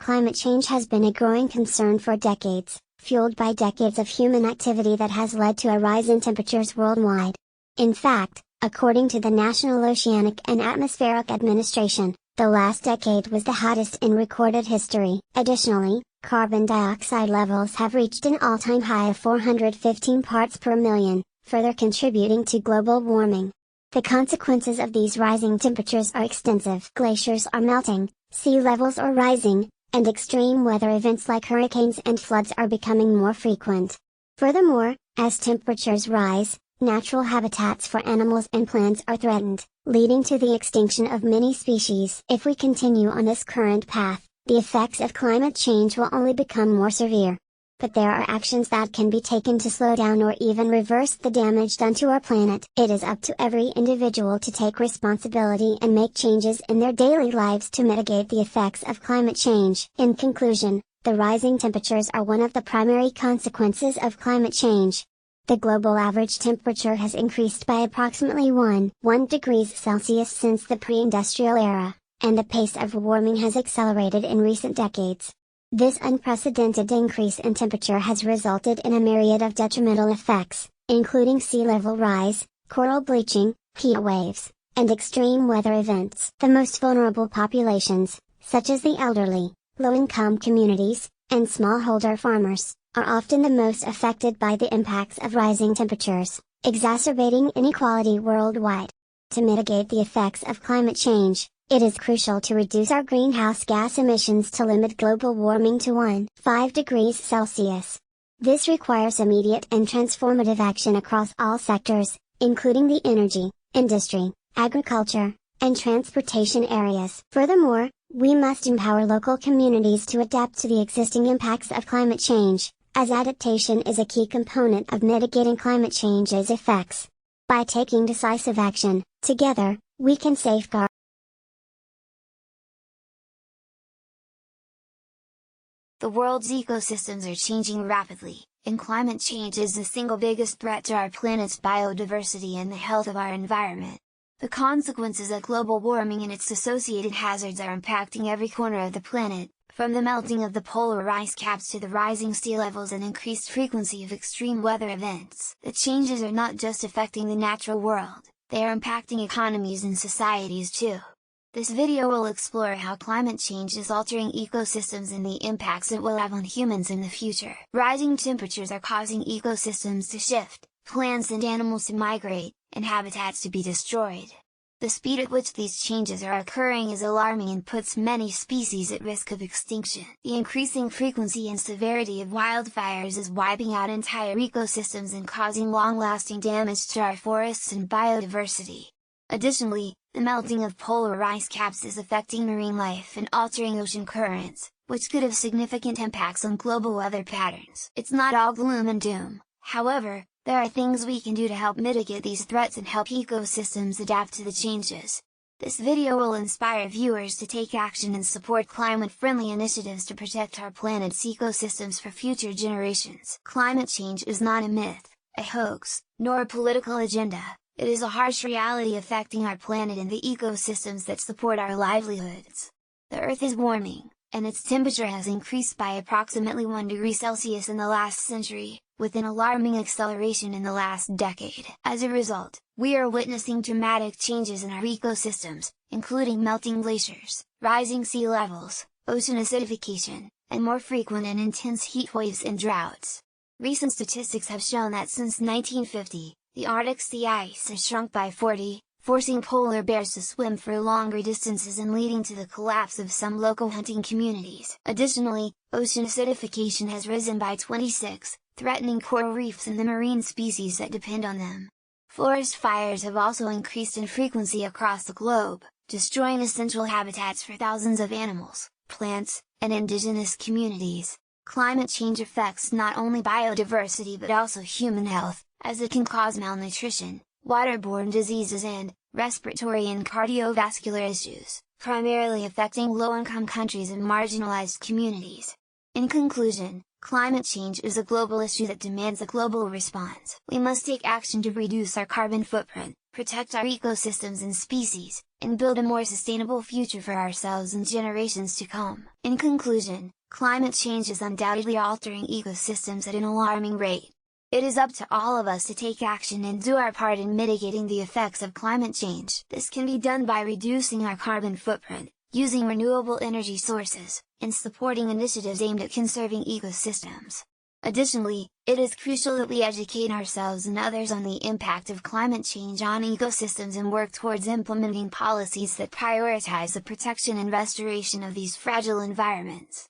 climate change has been a growing concern for decades, fueled by decades of human activity that has led to a rise in temperatures worldwide. In fact, according to the National Oceanic and Atmospheric Administration, the last decade was the hottest in recorded history. Additionally, carbon dioxide levels have reached an all-time high of 415 parts per million, further contributing to global warming. The consequences of these rising temperatures are extensive. Glaciers are melting, sea levels are rising, and extreme weather events like hurricanes and floods are becoming more frequent. Furthermore, as temperatures rise, natural habitats for animals and plants are threatened, leading to the extinction of many species. If we continue on this current path, the effects of climate change will only become more severe. But there are actions that can be taken to slow down or even reverse the damage done to our planet. It is up to every individual to take responsibility and make changes in their daily lives to mitigate the effects of climate change. In conclusion, the rising temperatures are one of the primary consequences of climate change. The global average temperature has increased by approximately 1 degrees Celsius since the pre-industrial era, and the pace of warming has accelerated in recent decades. This unprecedented increase in temperature has resulted in a myriad of detrimental effects, including sea level rise, coral bleaching, heat waves, and extreme weather events. The most vulnerable populations, such as the elderly, low-income communities, and smallholder farmers, are often the most affected by the impacts of rising temperatures, exacerbating inequality worldwide. To mitigate the effects of climate change, it is crucial to reduce our greenhouse gas emissions to limit global warming to 1.5 degrees Celsius. This requires immediate and transformative action across all sectors, including the energy, industry, agriculture, and transportation areas. Furthermore, we must empower local communities to adapt to the existing impacts of climate change, as adaptation is a key component of mitigating climate change's effects. By taking decisive action, together, we can safeguard The world's ecosystems are changing rapidly, and climate change is the single biggest threat to our planet's biodiversity and the health of our environment. The consequences of global warming and its associated hazards are impacting every corner of the planet, from the melting of the polar ice caps to the rising sea levels and increased frequency of extreme weather events. The changes are not just affecting the natural world, they are impacting economies and societies too. This video will explore how climate change is altering ecosystems and the impacts it will have on humans in the future. Rising temperatures are causing ecosystems to shift, plants and animals to migrate, and habitats to be destroyed. The speed at which these changes are occurring is alarming and puts many species at risk of extinction. The increasing frequency and severity of wildfires is wiping out entire ecosystems and causing long-lasting damage to our forests and biodiversity. Additionally, the melting of polar ice caps is affecting marine life and altering ocean currents, which could have significant impacts on global weather patterns. It's not all gloom and doom, however, there are things we can do to help mitigate these threats and help ecosystems adapt to the changes. This video will inspire viewers to take action and support climate-friendly initiatives to protect our planet's ecosystems for future generations. Climate change is not a myth, a hoax, nor a political agenda. It is a harsh reality affecting our planet and the ecosystems that support our livelihoods. The Earth is warming, and its temperature has increased by approximately 1 degree Celsius in the last century, with an alarming acceleration in the last decade. As a result, we are witnessing dramatic changes in our ecosystems, including melting glaciers, rising sea levels, ocean acidification, and more frequent and intense heat waves and droughts. Recent statistics have shown that since 1950, the Arctic sea ice has shrunk by 40%, forcing polar bears to swim for longer distances and leading to the collapse of some local hunting communities. Additionally, ocean acidification has risen by 26%, threatening coral reefs and the marine species that depend on them. Forest fires have also increased in frequency across the globe, destroying essential habitats for thousands of animals, plants, and indigenous communities. Climate change affects not only biodiversity but also human health, as it can cause malnutrition, waterborne diseases and respiratory and cardiovascular issues, primarily affecting low-income countries and marginalized communities. In conclusion, climate change is a global issue that demands a global response. We must take action to reduce our carbon footprint, protect our ecosystems and species, and build a more sustainable future for ourselves and generations to come. In conclusion, climate change is undoubtedly altering ecosystems at an alarming rate. It is up to all of us to take action and do our part in mitigating the effects of climate change. This can be done by reducing our carbon footprint, using renewable energy sources, and supporting initiatives aimed at conserving ecosystems. Additionally, it is crucial that we educate ourselves and others on the impact of climate change on ecosystems and work towards implementing policies that prioritize the protection and restoration of these fragile environments.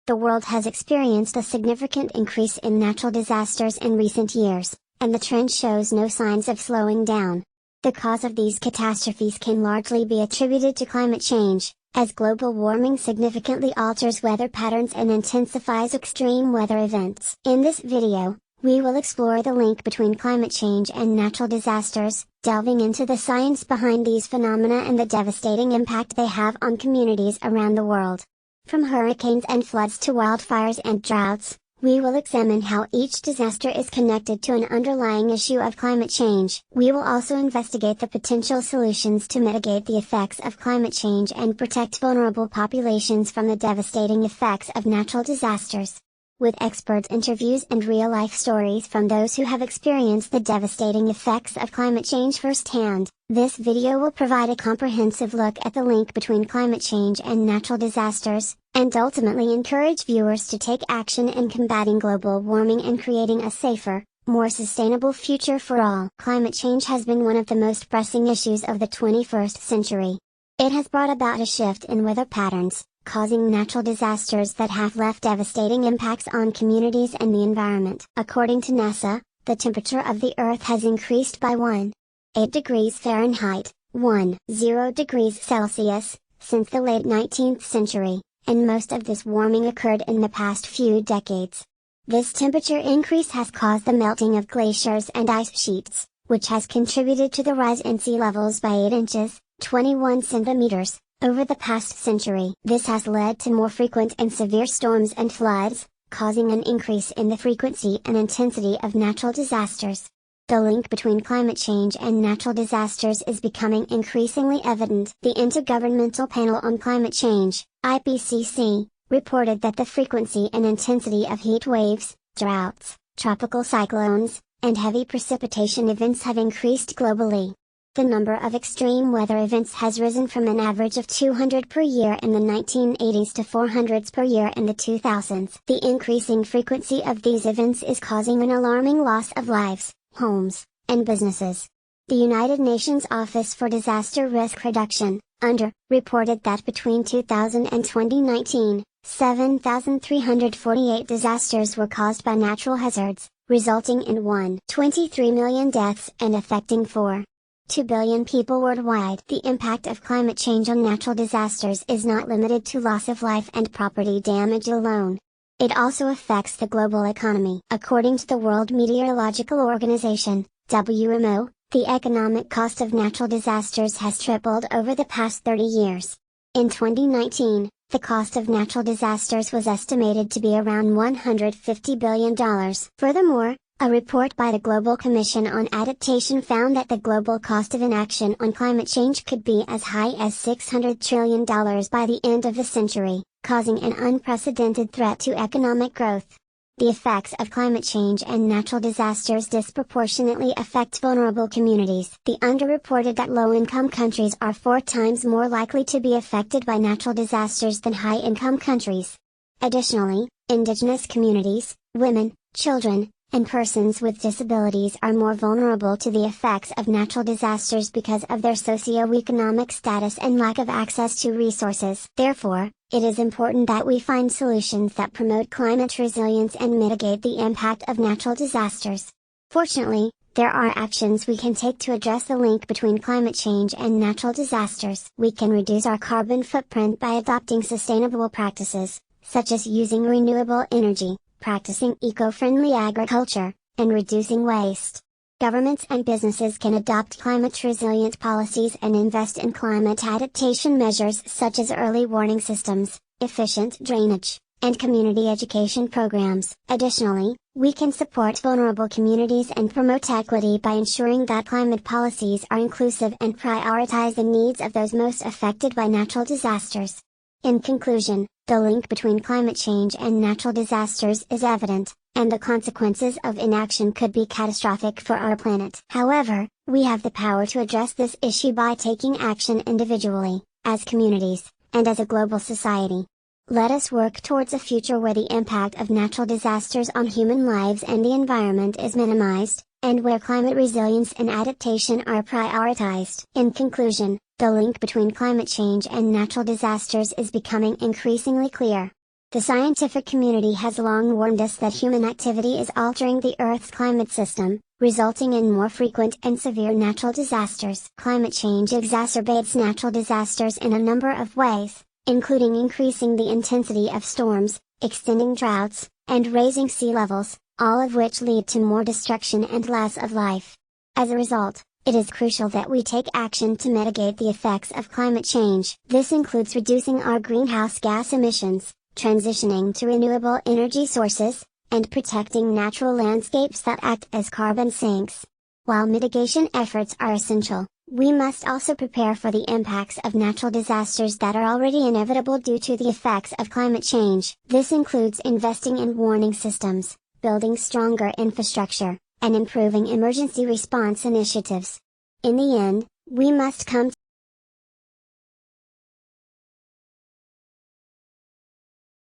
The world has experienced a significant increase in natural disasters in recent years, and the trend shows no signs of slowing down. The cause of these catastrophes can largely be attributed to climate change, as global warming significantly alters weather patterns and intensifies extreme weather events. In this video, we will explore the link between climate change and natural disasters, delving into the science behind these phenomena and the devastating impact they have on communities around the world. From hurricanes and floods to wildfires and droughts, we will examine how each disaster is connected to an underlying issue of climate change. We will also investigate the potential solutions to mitigate the effects of climate change and protect vulnerable populations from the devastating effects of natural disasters. With expert interviews and real-life stories from those who have experienced the devastating effects of climate change firsthand, this video will provide a comprehensive look at the link between climate change and natural disasters, and ultimately encourage viewers to take action in combating global warming and creating a safer, more sustainable future for all. Climate change has been one of the most pressing issues of the 21st century. It has brought about a shift in weather patterns, causing natural disasters that have left devastating impacts on communities and the environment. According to NASA, the temperature of the Earth has increased by 1.8 degrees Fahrenheit, 1.0 degrees Celsius, since the late 19th century, and most of this warming occurred in the past few decades. This temperature increase has caused the melting of glaciers and ice sheets, which has contributed to the rise in sea levels by 8 inches, 21 centimeters, over the past century. This has led to more frequent and severe storms and floods, causing an increase in the frequency and intensity of natural disasters. The link between climate change and natural disasters is becoming increasingly evident. The Intergovernmental Panel on Climate Change, IPCC, reported that the frequency and intensity of heat waves, droughts, tropical cyclones, and heavy precipitation events have increased globally. The number of extreme weather events has risen from an average of 200 per year in the 1980s to 400 per year in the 2000s. The increasing frequency of these events is causing an alarming loss of lives, homes, and businesses. The United Nations Office for Disaster Risk Reduction, UNDRR, reported that between 2000 and 2019, 7,348 disasters were caused by natural hazards, resulting in 1.23 million deaths and affecting 4.2 billion people worldwide. The impact of climate change on natural disasters is not limited to loss of life and property damage alone. It also affects the global economy. According to the World Meteorological Organization, WMO, the economic cost of natural disasters has tripled over the past 30 years. In 2019, the cost of natural disasters was estimated to be around $150 billion. Furthermore, a report by the Global Commission on Adaptation found that the global cost of inaction on climate change could be as high as $600 trillion by the end of the century, causing an unprecedented threat to economic growth. The effects of climate change and natural disasters disproportionately affect vulnerable communities. The UNDRR reported that low-income countries are 4 times more likely to be affected by natural disasters than high-income countries. Additionally, indigenous communities, women, children, and persons with disabilities are more vulnerable to the effects of natural disasters because of their socioeconomic status and lack of access to resources. Therefore, it is important that we find solutions that promote climate resilience and mitigate the impact of natural disasters. Fortunately, there are actions we can take to address the link between climate change and natural disasters. We can reduce our carbon footprint by adopting sustainable practices, such as using renewable energy, practicing eco-friendly agriculture, and reducing waste. Governments and businesses can adopt climate-resilient policies and invest in climate adaptation measures such as early warning systems, efficient drainage, and community education programs. Additionally, we can support vulnerable communities and promote equity by ensuring that climate policies are inclusive and prioritize the needs of those most affected by natural disasters. In conclusion, the link between climate change and natural disasters is evident, and the consequences of inaction could be catastrophic for our planet. However, we have the power to address this issue by taking action individually, as communities, and as a global society. Let us work towards a future where the impact of natural disasters on human lives and the environment is minimized, and where climate resilience and adaptation are prioritized. In conclusion, the link between climate change and natural disasters is becoming increasingly clear. The scientific community has long warned us that human activity is altering the Earth's climate system, resulting in more frequent and severe natural disasters. Climate change exacerbates natural disasters in a number of ways, including increasing the intensity of storms, extending droughts, and raising sea levels, all of which lead to more destruction and loss of life. As a result, it is crucial that we take action to mitigate the effects of climate change. This includes reducing our greenhouse gas emissions, transitioning to renewable energy sources, and protecting natural landscapes that act as carbon sinks. While mitigation efforts are essential, we must also prepare for the impacts of natural disasters that are already inevitable due to the effects of climate change. This includes investing in warning systems, building stronger infrastructure, and improving emergency response initiatives. In the end, we must come to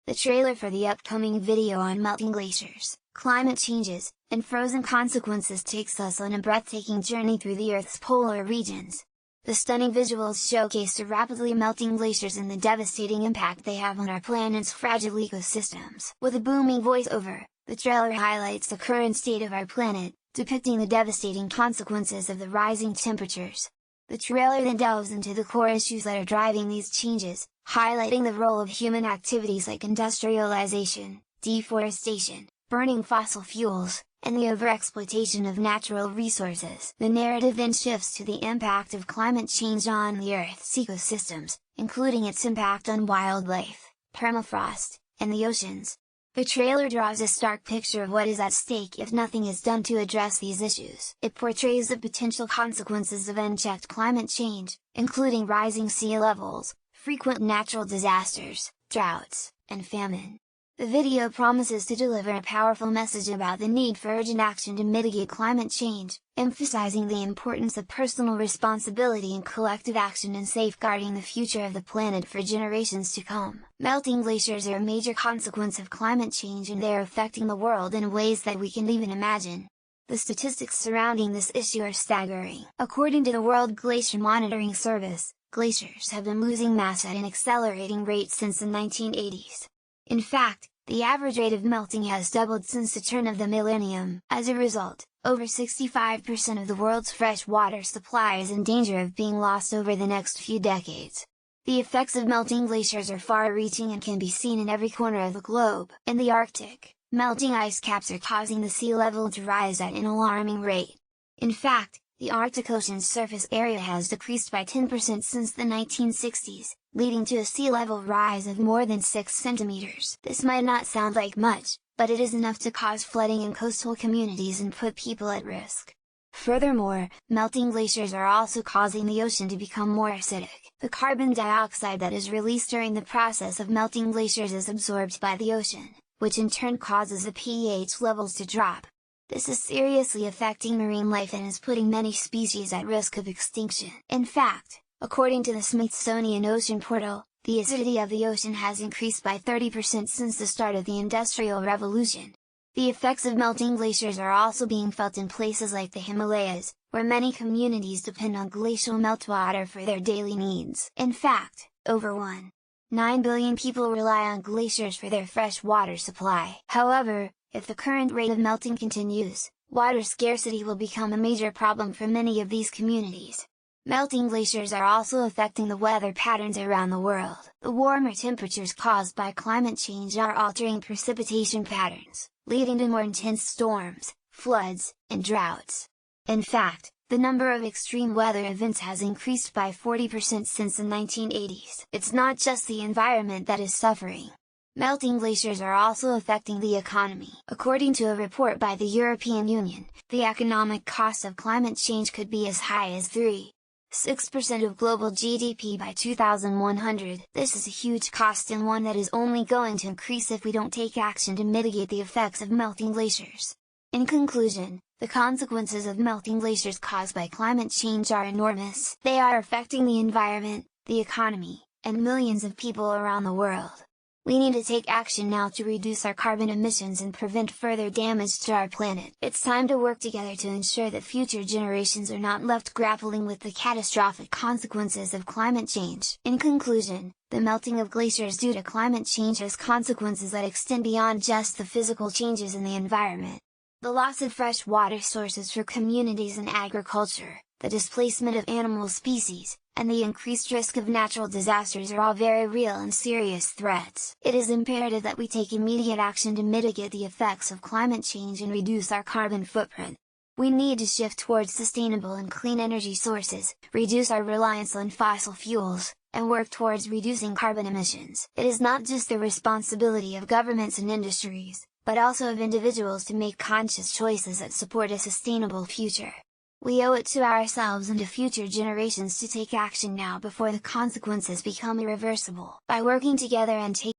the trailer for the upcoming video on melting glaciers, climate changes, and frozen consequences takes us on a breathtaking journey through the Earth's polar regions. The stunning visuals showcase the rapidly melting glaciers and the devastating impact they have on our planet's fragile ecosystems. With a booming voiceover, the trailer highlights the current state of our planet, depicting the devastating consequences of the rising temperatures. The trailer then delves into the core issues that are driving these changes, highlighting the role of human activities like industrialization, deforestation, burning fossil fuels, and the overexploitation of natural resources. The narrative then shifts to the impact of climate change on the Earth's ecosystems, including its impact on wildlife, permafrost, and the oceans. The trailer draws a stark picture of what is at stake if nothing is done to address these issues. It portrays the potential consequences of unchecked climate change, including rising sea levels, frequent natural disasters, droughts, and famine. The video promises to deliver a powerful message about the need for urgent action to mitigate climate change, emphasizing the importance of personal responsibility and collective action in safeguarding the future of the planet for generations to come. Melting glaciers are a major consequence of climate change, and they are affecting the world in ways that we can't even imagine. The statistics surrounding this issue are staggering. According to the World Glacier Monitoring Service, glaciers have been losing mass at an accelerating rate since the 1980s. In fact, the average rate of melting has doubled since the turn of the millennium. As a result, over 65% of the world's fresh water supply is in danger of being lost over the next few decades. The effects of melting glaciers are far-reaching and can be seen in every corner of the globe. In the Arctic, melting ice caps are causing the sea level to rise at an alarming rate. In fact, the Arctic Ocean's surface area has decreased by 10% since the 1960s, leading to a sea level rise of more than 6 centimeters. This might not sound like much, but it is enough to cause flooding in coastal communities and put people at risk. Furthermore, melting glaciers are also causing the ocean to become more acidic. The carbon dioxide that is released during the process of melting glaciers is absorbed by the ocean, which in turn causes the pH levels to drop. This is seriously affecting marine life and is putting many species at risk of extinction. In fact, according to the Smithsonian Ocean Portal, the acidity of the ocean has increased by 30% since the start of the Industrial Revolution. The effects of melting glaciers are also being felt in places like the Himalayas, where many communities depend on glacial meltwater for their daily needs. In fact, over 1.9 billion people rely on glaciers for their fresh water supply. However, if the current rate of melting continues, water scarcity will become a major problem for many of these communities. Melting glaciers are also affecting the weather patterns around the world. The warmer temperatures caused by climate change are altering precipitation patterns, leading to more intense storms, floods, and droughts. In fact, the number of extreme weather events has increased by 40% since the 1980s. It's not just the environment that is suffering. Melting glaciers are also affecting the economy. According to a report by the European Union, the economic cost of climate change could be as high as 3.6% of global GDP by 2100. This is a huge cost and one that is only going to increase if we don't take action to mitigate the effects of melting glaciers. In conclusion, the consequences of melting glaciers caused by climate change are enormous. They are affecting the environment, the economy, and millions of people around the world. We need to take action now to reduce our carbon emissions and prevent further damage to our planet. It's time to work together to ensure that future generations are not left grappling with the catastrophic consequences of climate change. In conclusion, the melting of glaciers due to climate change has consequences that extend beyond just the physical changes in the environment. The loss of fresh water sources for communities and agriculture, the displacement of animal species, and the increased risk of natural disasters are all very real and serious threats. It is imperative that we take immediate action to mitigate the effects of climate change and reduce our carbon footprint. We need to shift towards sustainable and clean energy sources, reduce our reliance on fossil fuels, and work towards reducing carbon emissions. It is not just the responsibility of governments and industries, but also of individuals to make conscious choices that support a sustainable future. We owe it to ourselves and to future generations to take action now before the consequences become irreversible. By working together and taking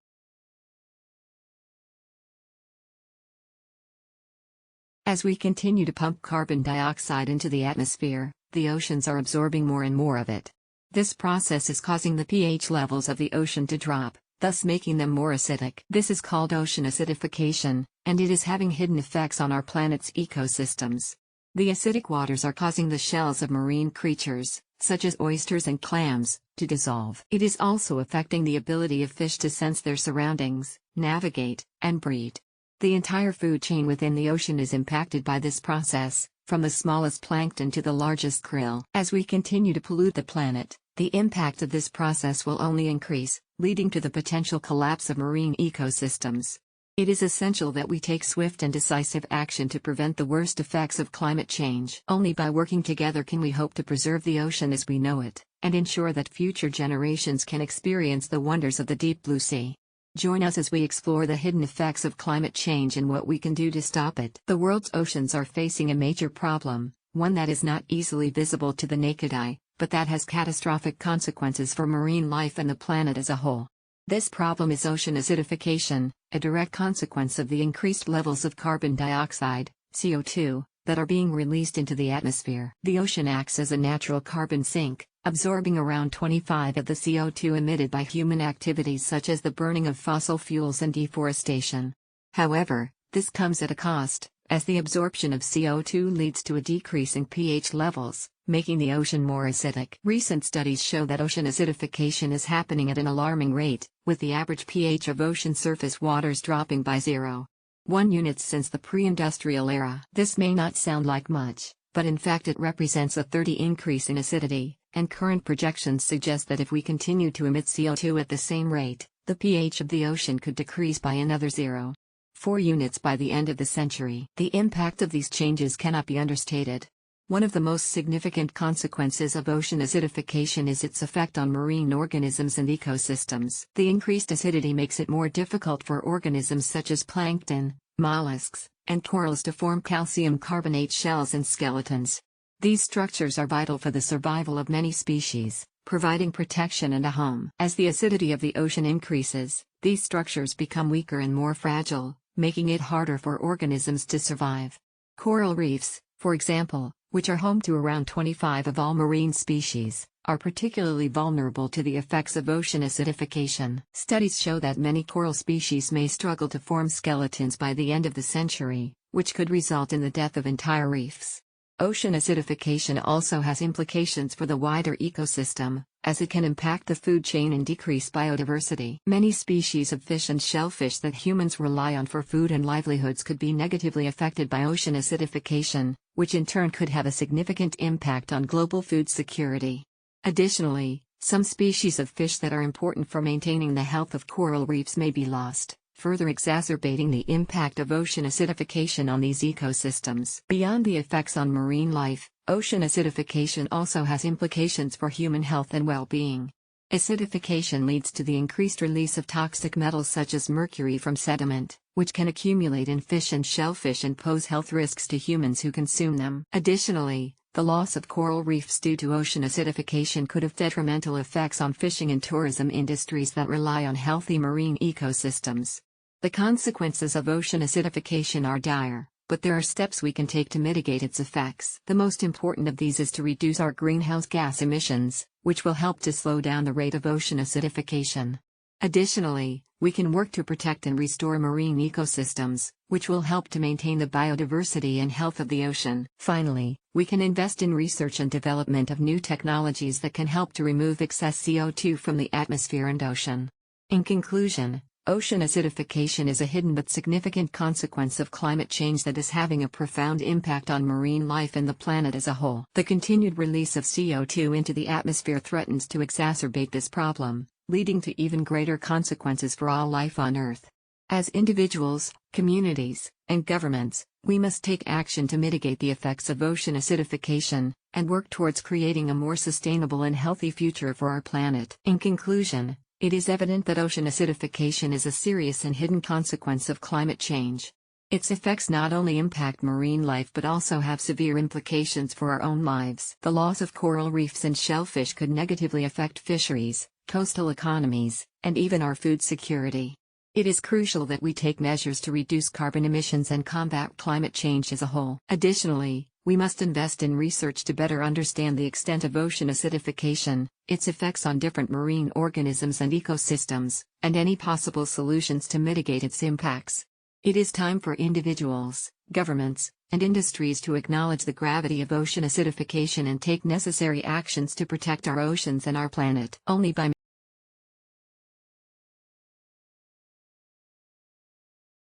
As we continue to pump carbon dioxide into the atmosphere, the oceans are absorbing more and more of it. This process is causing the pH levels of the ocean to drop, thus making them more acidic. This is called ocean acidification, and it is having hidden effects on our planet's ecosystems. The acidic waters are causing the shells of marine creatures, such as oysters and clams, to dissolve. It is also affecting the ability of fish to sense their surroundings, navigate, and breed. The entire food chain within the ocean is impacted by this process, from the smallest plankton to the largest krill. As we continue to pollute the planet, the impact of this process will only increase, leading to the potential collapse of marine ecosystems. It is essential that we take swift and decisive action to prevent the worst effects of climate change. Only by working together can we hope to preserve the ocean as we know it, and ensure that future generations can experience the wonders of the deep blue sea. Join us as we explore the hidden effects of climate change and what we can do to stop it. The world's oceans are facing a major problem, one that is not easily visible to the naked eye, but that has catastrophic consequences for marine life and the planet as a whole. This problem is ocean acidification, a direct consequence of the increased levels of carbon dioxide, CO2, that are being released into the atmosphere. The ocean acts as a natural carbon sink, absorbing around 25% of the CO2 emitted by human activities such as the burning of fossil fuels and deforestation. However, this comes at a cost, as the absorption of CO2 leads to a decrease in pH levels, making the ocean more acidic. Recent studies show that ocean acidification is happening at an alarming rate, with the average pH of ocean surface waters dropping by 0.1 units since the pre-industrial era. This may not sound like much, but in fact it represents a 30% increase in acidity, and current projections suggest that if we continue to emit CO2 at the same rate, the pH of the ocean could decrease by another 0.4 units by the end of the century. The impact of these changes cannot be understated. One of the most significant consequences of ocean acidification is its effect on marine organisms and ecosystems. The increased acidity makes it more difficult for organisms such as plankton, mollusks, and corals to form calcium carbonate shells and skeletons. These structures are vital for the survival of many species, providing protection and a home. As the acidity of the ocean increases, these structures become weaker and more fragile, making it harder for organisms to survive. Coral reefs, for example, which are home to around 25% of all marine species, are particularly vulnerable to the effects of ocean acidification. Studies show that many coral species may struggle to form skeletons by the end of the century, which could result in the death of entire reefs. Ocean acidification also has implications for the wider ecosystem, as it can impact the food chain and decrease biodiversity. Many species of fish and shellfish that humans rely on for food and livelihoods could be negatively affected by ocean acidification, which in turn could have a significant impact on global food security. Additionally, some species of fish that are important for maintaining the health of coral reefs may be lost, further exacerbating the impact of ocean acidification on these ecosystems. Beyond the effects on marine life, ocean acidification also has implications for human health and well-being. Acidification leads to the increased release of toxic metals such as mercury from sediment, which can accumulate in fish and shellfish and pose health risks to humans who consume them. Additionally, the loss of coral reefs due to ocean acidification could have detrimental effects on fishing and tourism industries that rely on healthy marine ecosystems. The consequences of ocean acidification are dire, but there are steps we can take to mitigate its effects. The most important of these is to reduce our greenhouse gas emissions, which will help to slow down the rate of ocean acidification. Additionally, we can work to protect and restore marine ecosystems, which will help to maintain the biodiversity and health of the ocean. Finally, we can invest in research and development of new technologies that can help to remove excess CO2 from the atmosphere and ocean. In conclusion, ocean acidification is a hidden but significant consequence of climate change that is having a profound impact on marine life and the planet as a whole. The continued release of CO2 into the atmosphere threatens to exacerbate this problem, leading to even greater consequences for all life on Earth. As individuals, communities, and governments, we must take action to mitigate the effects of ocean acidification, and work towards creating a more sustainable and healthy future for our planet. In conclusion, it is evident that ocean acidification is a serious and hidden consequence of climate change. Its effects not only impact marine life but also have severe implications for our own lives. The loss of coral reefs and shellfish could negatively affect fisheries, coastal economies, and even our food security. It is crucial that we take measures to reduce carbon emissions and combat climate change as a whole. Additionally, we must invest in research to better understand the extent of ocean acidification, its effects on different marine organisms and ecosystems, and any possible solutions to mitigate its impacts. It is time for individuals, governments, and industries to acknowledge the gravity of ocean acidification and take necessary actions to protect our oceans and our planet. Only by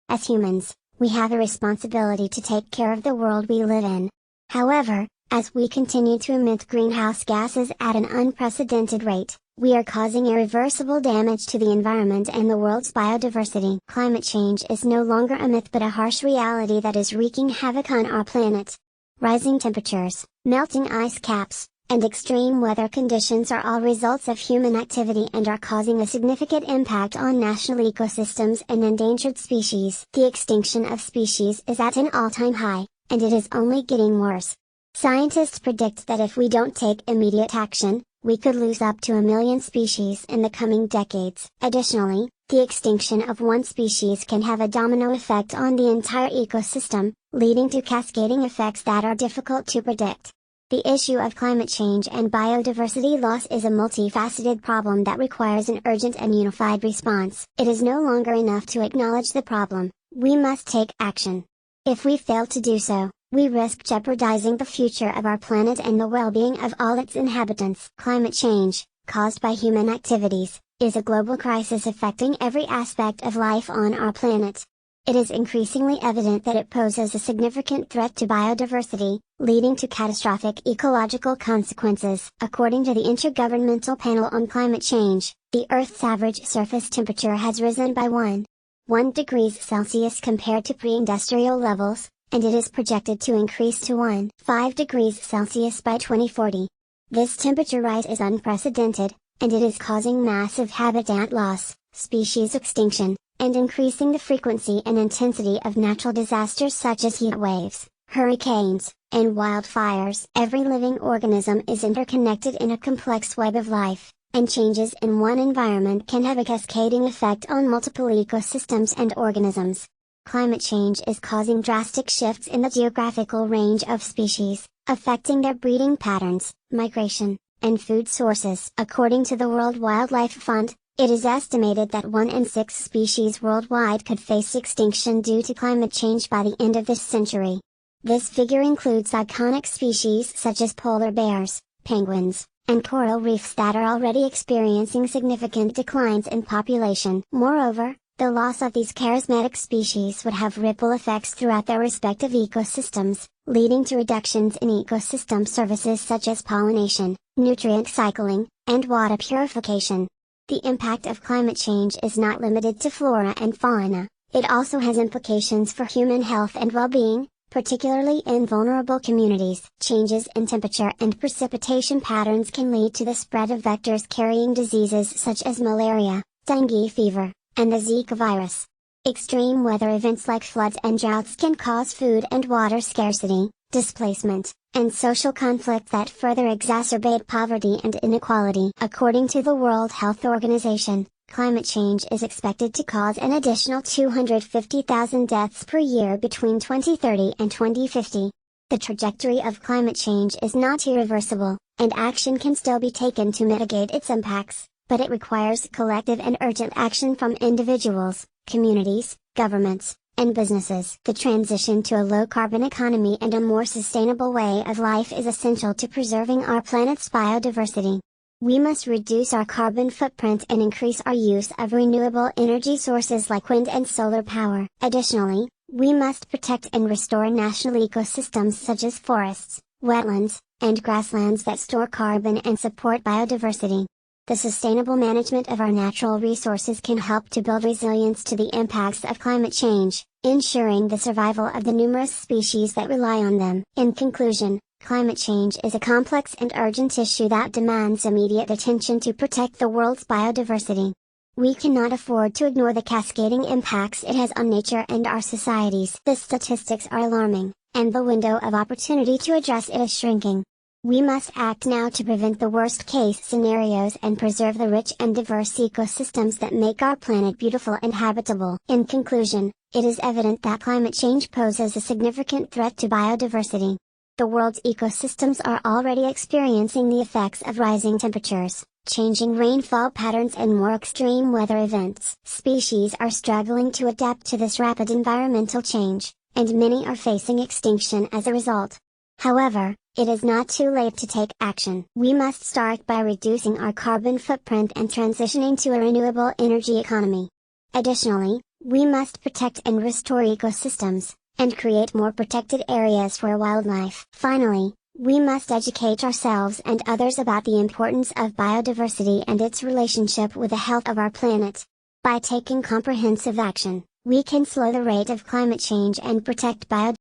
As humans, we have a responsibility to take care of the world we live in. However, as we continue to emit greenhouse gases at an unprecedented rate, we are causing irreversible damage to the environment and the world's biodiversity. Climate change is no longer a myth but a harsh reality that is wreaking havoc on our planet. Rising temperatures, melting ice caps, and extreme weather conditions are all results of human activity and are causing a significant impact on national ecosystems and endangered species. The extinction of species is at an all-time high, and it is only getting worse. Scientists predict that if we don't take immediate action, we could lose up to 1 million species in the coming decades. Additionally, the extinction of one species can have a domino effect on the entire ecosystem, leading to cascading effects that are difficult to predict. The issue of climate change and biodiversity loss is a multifaceted problem that requires an urgent and unified response. It is no longer enough to acknowledge the problem, we must take action. If we fail to do so, we risk jeopardizing the future of our planet and the well-being of all its inhabitants. Climate change, caused by human activities, is a global crisis affecting every aspect of life on our planet. It is increasingly evident that it poses a significant threat to biodiversity, leading to catastrophic ecological consequences. According to the Intergovernmental Panel on Climate Change, the Earth's average surface temperature has risen by 1 degrees Celsius compared to pre-industrial levels, and it is projected to increase to 1.5 degrees Celsius by 2040. This temperature rise is unprecedented, and it is causing massive habitat loss, species extinction, and increasing the frequency and intensity of natural disasters such as heat waves, hurricanes, and wildfires. Every living organism is interconnected in a complex web of life, and changes in one environment can have a cascading effect on multiple ecosystems and organisms. Climate change is causing drastic shifts in the geographical range of species, affecting their breeding patterns, migration, and food sources. According to the World Wildlife Fund, it is estimated that 1 in 6 species worldwide could face extinction due to climate change by the end of this century. This figure includes iconic species such as polar bears, penguins, and coral reefs that are already experiencing significant declines in population. Moreover, the loss of these charismatic species would have ripple effects throughout their respective ecosystems, leading to reductions in ecosystem services such as pollination, nutrient cycling, and water purification. The impact of climate change is not limited to flora and fauna, it also has implications for human health and well-being, particularly in vulnerable communities. Changes in temperature and precipitation patterns can lead to the spread of vectors carrying diseases such as malaria, dengue fever, and the Zika virus. Extreme weather events like floods and droughts can cause food and water scarcity, displacement, and social conflict that further exacerbate poverty and inequality. According to the World Health Organization, climate change is expected to cause an additional 250,000 deaths per year between 2030 and 2050. The trajectory of climate change is not irreversible, and action can still be taken to mitigate its impacts, but it requires collective and urgent action from individuals, communities, governments, and businesses. The transition to a low-carbon economy and a more sustainable way of life is essential to preserving our planet's biodiversity. We must reduce our carbon footprint and increase our use of renewable energy sources like wind and solar power. Additionally, we must protect and restore national ecosystems such as forests, wetlands, and grasslands that store carbon and support biodiversity. The sustainable management of our natural resources can help to build resilience to the impacts of climate change, ensuring the survival of the numerous species that rely on them. In conclusion, climate change is a complex and urgent issue that demands immediate attention to protect the world's biodiversity. We cannot afford to ignore the cascading impacts it has on nature and our societies. The statistics are alarming, and the window of opportunity to address it is shrinking. We must act now to prevent the worst-case scenarios and preserve the rich and diverse ecosystems that make our planet beautiful and habitable. In conclusion, it is evident that climate change poses a significant threat to biodiversity. The world's ecosystems are already experiencing the effects of rising temperatures, changing rainfall patterns and more extreme weather events. Species are struggling to adapt to this rapid environmental change, and many are facing extinction as a result. However, it is not too late to take action. We must start by reducing our carbon footprint and transitioning to a renewable energy economy. Additionally, we must protect and restore ecosystems, and create more protected areas for wildlife. Finally, we must educate ourselves and others about the importance of biodiversity and its relationship with the health of our planet. By taking comprehensive action, we can slow the rate of climate change and protect biodiversity.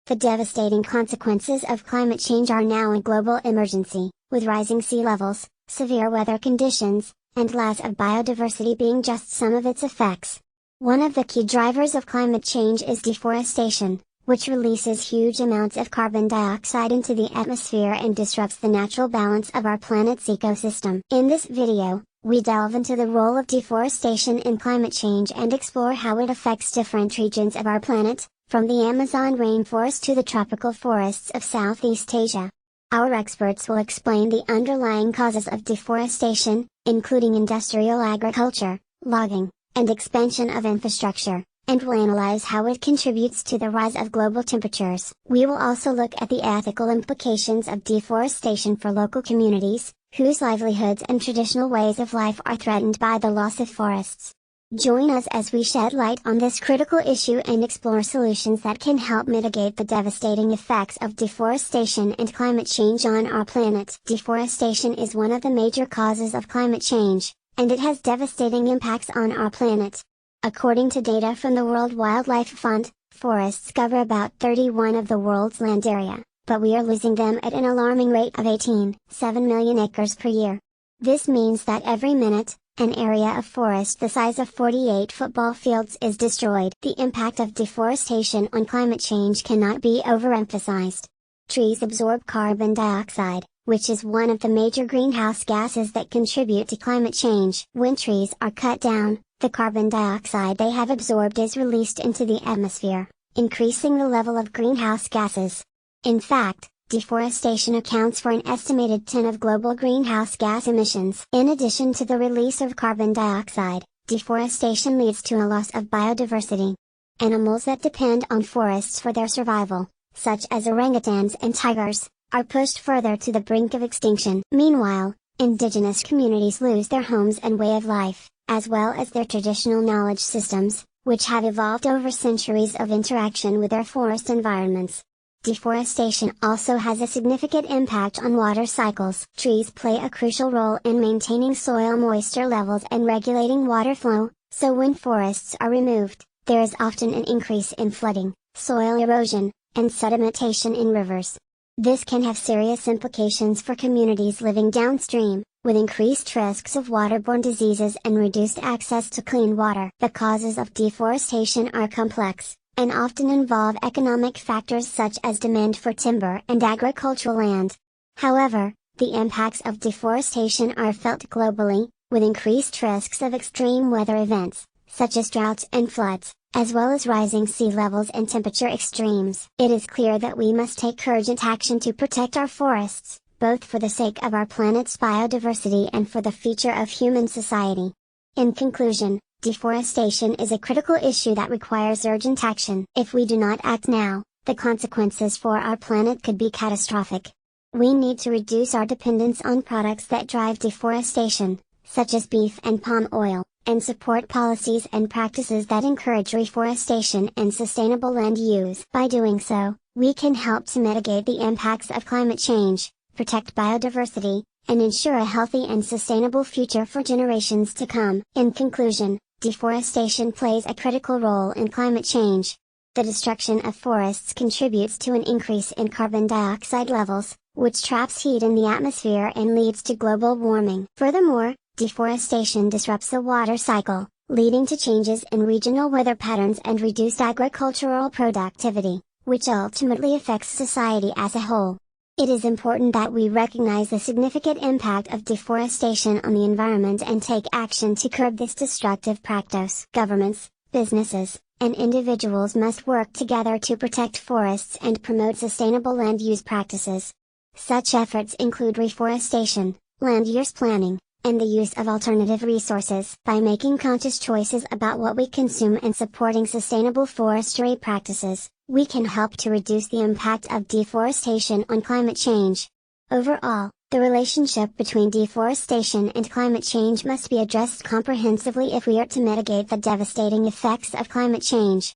The devastating consequences of climate change are now a global emergency, with rising sea levels, severe weather conditions, and loss of biodiversity being just some of its effects. One of the key drivers of climate change is deforestation, which releases huge amounts of carbon dioxide into the atmosphere and disrupts the natural balance of our planet's ecosystem. In this video, we delve into the role of deforestation in climate change and explore how it affects different regions of our planet, from the Amazon rainforest to the tropical forests of Southeast Asia. Our experts will explain the underlying causes of deforestation, including industrial agriculture, logging, and expansion of infrastructure, and will analyze how it contributes to the rise of global temperatures. We will also look at the ethical implications of deforestation for local communities, whose livelihoods and traditional ways of life are threatened by the loss of forests. Join us as we shed light on this critical issue and explore solutions that can help mitigate the devastating effects of deforestation and climate change on our planet. Deforestation is one of the major causes of climate change, and it has devastating impacts on our planet. According to data from the World Wildlife Fund, forests cover about 31% of the world's land area, but we are losing them at an alarming rate of 18.7 million acres per year. This means that every minute, an area of forest the size of 48 football fields is destroyed. The impact of deforestation on climate change cannot be overemphasized. Trees absorb carbon dioxide, which is one of the major greenhouse gases that contribute to climate change. When trees are cut down, the carbon dioxide they have absorbed is released into the atmosphere, increasing the level of greenhouse gases. In fact, deforestation accounts for an estimated 10% of global greenhouse gas emissions. In addition to the release of carbon dioxide, deforestation leads to a loss of biodiversity. Animals that depend on forests for their survival, such as orangutans and tigers, are pushed further to the brink of extinction. Meanwhile, indigenous communities lose their homes and way of life, as well as their traditional knowledge systems, which have evolved over centuries of interaction with their forest environments. Deforestation also has a significant impact on water cycles. Trees play a crucial role in maintaining soil moisture levels and regulating water flow, so when forests are removed, there is often an increase in flooding, soil erosion, and sedimentation in rivers. This can have serious implications for communities living downstream, with increased risks of waterborne diseases and reduced access to clean water. The causes of deforestation are complex, and often involve economic factors such as demand for timber and agricultural land. However, the impacts of deforestation are felt globally, with increased risks of extreme weather events, such as droughts and floods, as well as rising sea levels and temperature extremes. It is clear that we must take urgent action to protect our forests, both for the sake of our planet's biodiversity and for the future of human society. In conclusion, deforestation is a critical issue that requires urgent action. If we do not act now, the consequences for our planet could be catastrophic. We need to reduce our dependence on products that drive deforestation, such as beef and palm oil, and support policies and practices that encourage reforestation and sustainable land use. By doing so, we can help to mitigate the impacts of climate change, protect biodiversity, and ensure a healthy and sustainable future for generations to come. In conclusion, deforestation plays a critical role in climate change. The destruction of forests contributes to an increase in carbon dioxide levels, which traps heat in the atmosphere and leads to global warming. Furthermore, deforestation disrupts the water cycle, leading to changes in regional weather patterns and reduced agricultural productivity, which ultimately affects society as a whole. It is important that we recognize the significant impact of deforestation on the environment and take action to curb this destructive practice. Governments, businesses, and individuals must work together to protect forests and promote sustainable land use practices. Such efforts include reforestation, land use planning, and the use of alternative resources. By making conscious choices about what we consume and supporting sustainable forestry practices, we can help to reduce the impact of deforestation on climate change. Overall, the relationship between deforestation and climate change must be addressed comprehensively if we are to mitigate the devastating effects of climate change.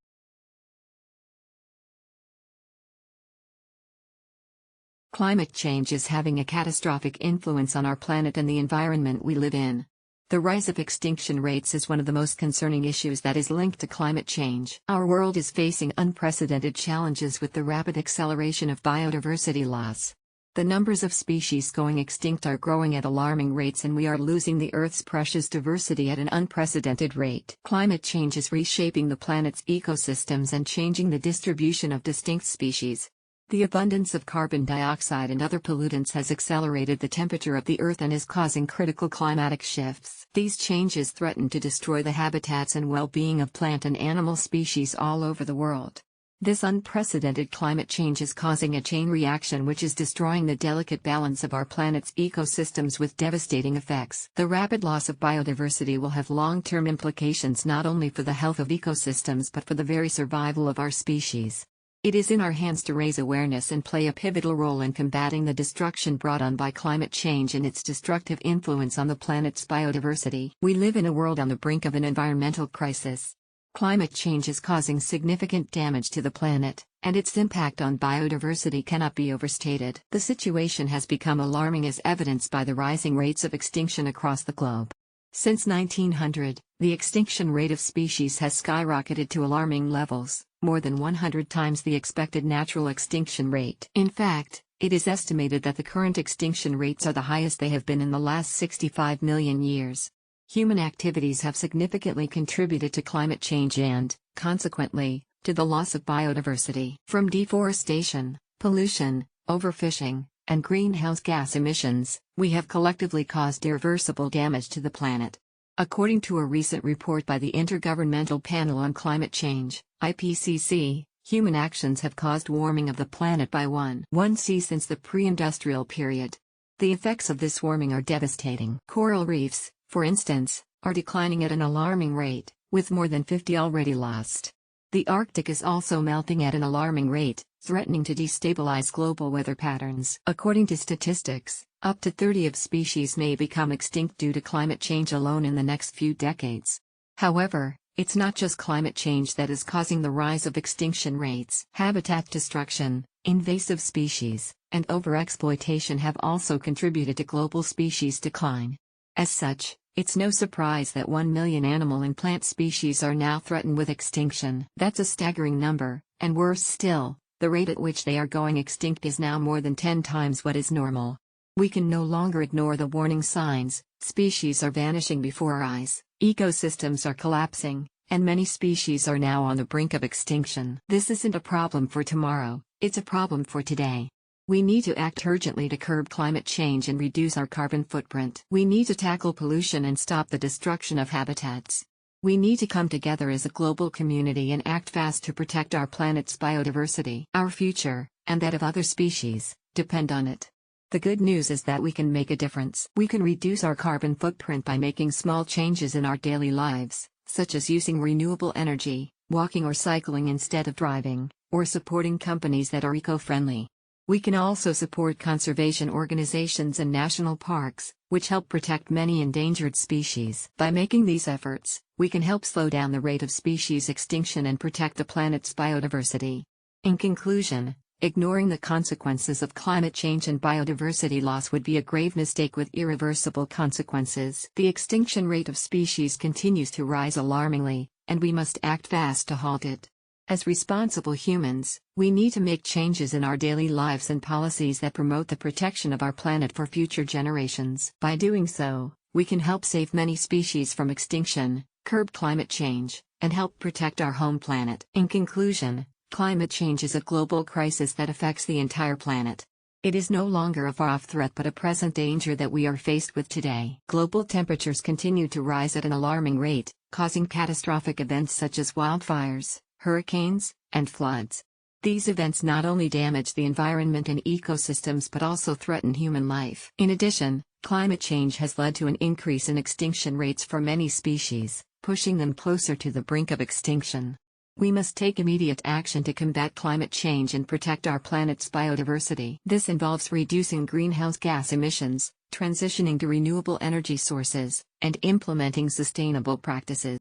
Climate change is having a catastrophic influence on our planet and the environment we live in. The rise of extinction rates is one of the most concerning issues that is linked to climate change. Our world is facing unprecedented challenges with the rapid acceleration of biodiversity loss. The numbers of species going extinct are growing at alarming rates, and we are losing the Earth's precious diversity at an unprecedented rate. Climate change is reshaping the planet's ecosystems and changing the distribution of distinct species. The abundance of carbon dioxide and other pollutants has accelerated the temperature of the Earth and is causing critical climatic shifts. These changes threaten to destroy the habitats and well-being of plant and animal species all over the world. This unprecedented climate change is causing a chain reaction which is destroying the delicate balance of our planet's ecosystems with devastating effects. The rapid loss of biodiversity will have long-term implications not only for the health of ecosystems but for the very survival of our species. It is in our hands to raise awareness and play a pivotal role in combating the destruction brought on by climate change and its destructive influence on the planet's biodiversity. We live in a world on the brink of an environmental crisis. Climate change is causing significant damage to the planet, and its impact on biodiversity cannot be overstated. The situation has become alarming as evidenced by the rising rates of extinction across the globe. Since 1900, the extinction rate of species has skyrocketed to alarming levels, more than 100 times the expected natural extinction rate. In fact, it is estimated that the current extinction rates are the highest they have been in the last 65 million years. Human activities have significantly contributed to climate change and, consequently, to the loss of biodiversity. From deforestation, pollution, overfishing, and greenhouse gas emissions, we have collectively caused irreversible damage to the planet. According to a recent report by the Intergovernmental Panel on Climate Change, IPCC, human actions have caused warming of the planet by 1.1°C since the pre-industrial period. The effects of this warming are devastating. Coral reefs, for instance, are declining at an alarming rate, with more than 50 already lost. The Arctic is also melting at an alarming rate, threatening to destabilize global weather patterns. According to statistics, up to 30 of species may become extinct due to climate change alone in the next few decades. However, it's not just climate change that is causing the rise of extinction rates. Habitat destruction, Invasive species and overexploitation have also contributed to global species decline. As such, it's no surprise that 1 million animal and plant species are now threatened with extinction. That's a staggering number, and worse still, the rate at which they are going extinct is now more than 10 times what is normal. We can no longer ignore the warning signs. Species are vanishing before our eyes, ecosystems are collapsing, and many species are now on the brink of extinction. This isn't a problem for tomorrow, it's a problem for today. We need to act urgently to curb climate change and reduce our carbon footprint. We need to tackle pollution and stop the destruction of habitats. We need to come together as a global community and act fast to protect our planet's biodiversity. Our future, and that of other species, depend on it. The good news is that we can make a difference. We can reduce our carbon footprint by making small changes in our daily lives, such as using renewable energy, walking or cycling instead of driving, or supporting companies that are eco-friendly. We can also support conservation organizations and national parks, which help protect many endangered species. By making these efforts, we can help slow down the rate of species extinction and protect the planet's biodiversity. In conclusion, ignoring the consequences of climate change and biodiversity loss would be a grave mistake with irreversible consequences. The extinction rate of species continues to rise alarmingly, and we must act fast to halt it. As responsible humans, we need to make changes in our daily lives and policies that promote the protection of our planet for future generations. By doing so, we can help save many species from extinction, curb climate change, and help protect our home planet. In conclusion, climate change is a global crisis that affects the entire planet. It is no longer a far-off threat but a present danger that we are faced with today. Global temperatures continue to rise at an alarming rate, causing catastrophic events such as wildfires, hurricanes, and floods. These events not only damage the environment and ecosystems but also threaten human life. In addition, climate change has led to an increase in extinction rates for many species, pushing them closer to the brink of extinction. We must take immediate action to combat climate change and protect our planet's biodiversity. This involves reducing greenhouse gas emissions, transitioning to renewable energy sources, and implementing sustainable practices.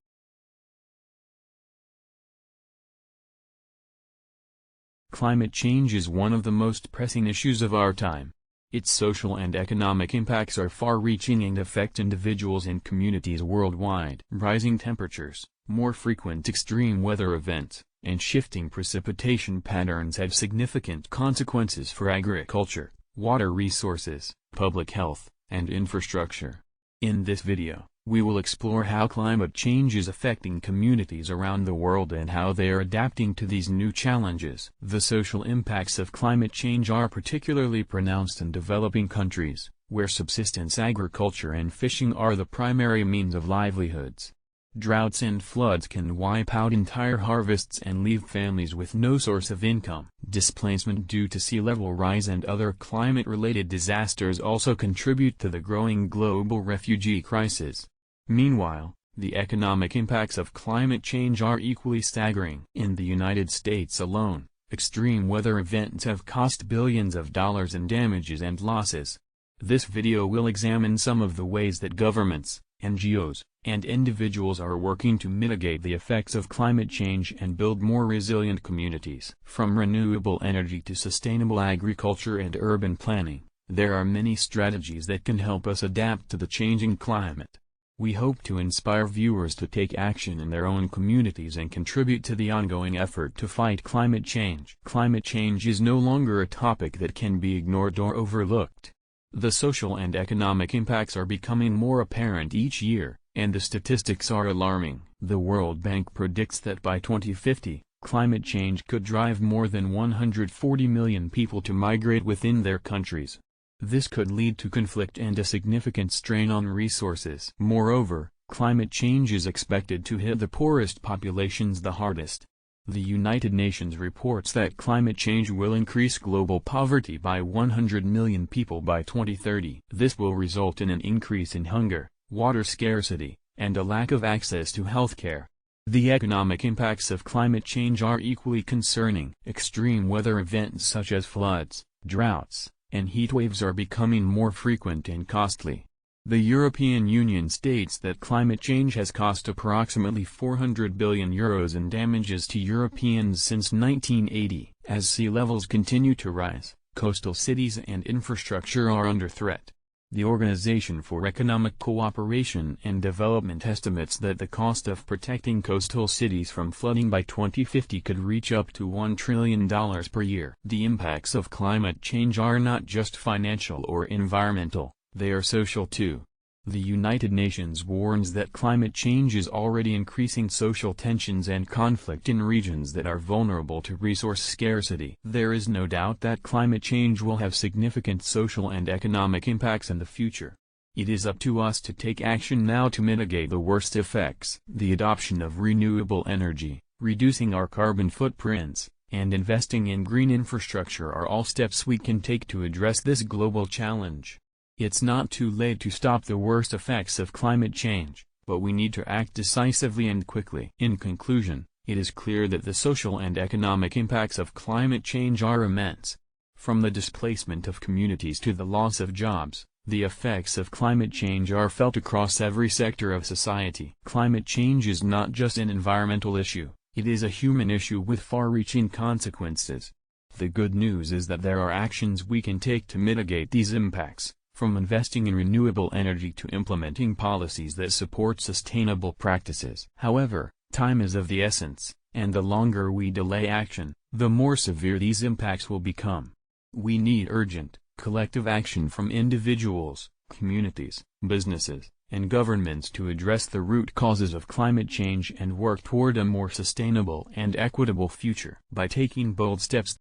Climate change is one of the most pressing issues of our time. Its social and economic impacts are far-reaching and affect individuals and communities worldwide. Rising temperatures, more frequent extreme weather events, and shifting precipitation patterns have significant consequences for agriculture, water resources, public health, and infrastructure. In this video, we will explore how climate change is affecting communities around the world and how they are adapting to these new challenges. The social impacts of climate change are particularly pronounced in developing countries, where subsistence agriculture and fishing are the primary means of livelihoods. Droughts and floods can wipe out entire harvests and leave families with no source of income. Displacement due to sea level rise and other climate-related disasters also contribute to the growing global refugee crisis. Meanwhile, the economic impacts of climate change are equally staggering. In the United States alone, extreme weather events have cost billions of dollars in damages and losses. This video will examine some of the ways that governments, NGOs, and individuals are working to mitigate the effects of climate change and build more resilient communities. From renewable energy to sustainable agriculture and urban planning, there are many strategies that can help us adapt to the changing climate. We hope to inspire viewers to take action in their own communities and contribute to the ongoing effort to fight climate change. Climate change is no longer a topic that can be ignored or overlooked. The social and economic impacts are becoming more apparent each year, and the statistics are alarming. The World Bank predicts that by 2050, climate change could drive more than 140 million people to migrate within their countries. This could lead to conflict and a significant strain on resources. Moreover, climate change is expected to hit the poorest populations the hardest. The United Nations reports that climate change will increase global poverty by 100 million people by 2030. This will result in an increase in hunger, water scarcity, and a lack of access to healthcare. The economic impacts of climate change are equally concerning. Extreme weather events such as floods, droughts, and heatwaves are becoming more frequent and costly. The European Union states that climate change has cost approximately €400 billion in damages to Europeans since 1980. As sea levels continue to rise, coastal cities and infrastructure are under threat. The Organization for Economic Cooperation and Development estimates that the cost of protecting coastal cities from flooding by 2050 could reach up to $1 trillion per year. The impacts of climate change are not just financial or environmental, they are social too. The United Nations warns that climate change is already increasing social tensions and conflict in regions that are vulnerable to resource scarcity. There is no doubt that climate change will have significant social and economic impacts in the future. It is up to us to take action now to mitigate the worst effects. The adoption of renewable energy, reducing our carbon footprints, and investing in green infrastructure are all steps we can take to address this global challenge. It's not too late to stop the worst effects of climate change, but we need to act decisively and quickly. In conclusion, it is clear that the social and economic impacts of climate change are immense. From the displacement of communities to the loss of jobs, the effects of climate change are felt across every sector of society. Climate change is not just an environmental issue, it is a human issue with far-reaching consequences. The good news is that there are actions we can take to mitigate these impacts. From investing in renewable energy to implementing policies that support sustainable practices. However, time is of the essence, and the longer we delay action, the more severe these impacts will become. We need urgent, collective action from individuals, communities, businesses, and governments to address the root causes of climate change and work toward a more sustainable and equitable future. By taking bold steps,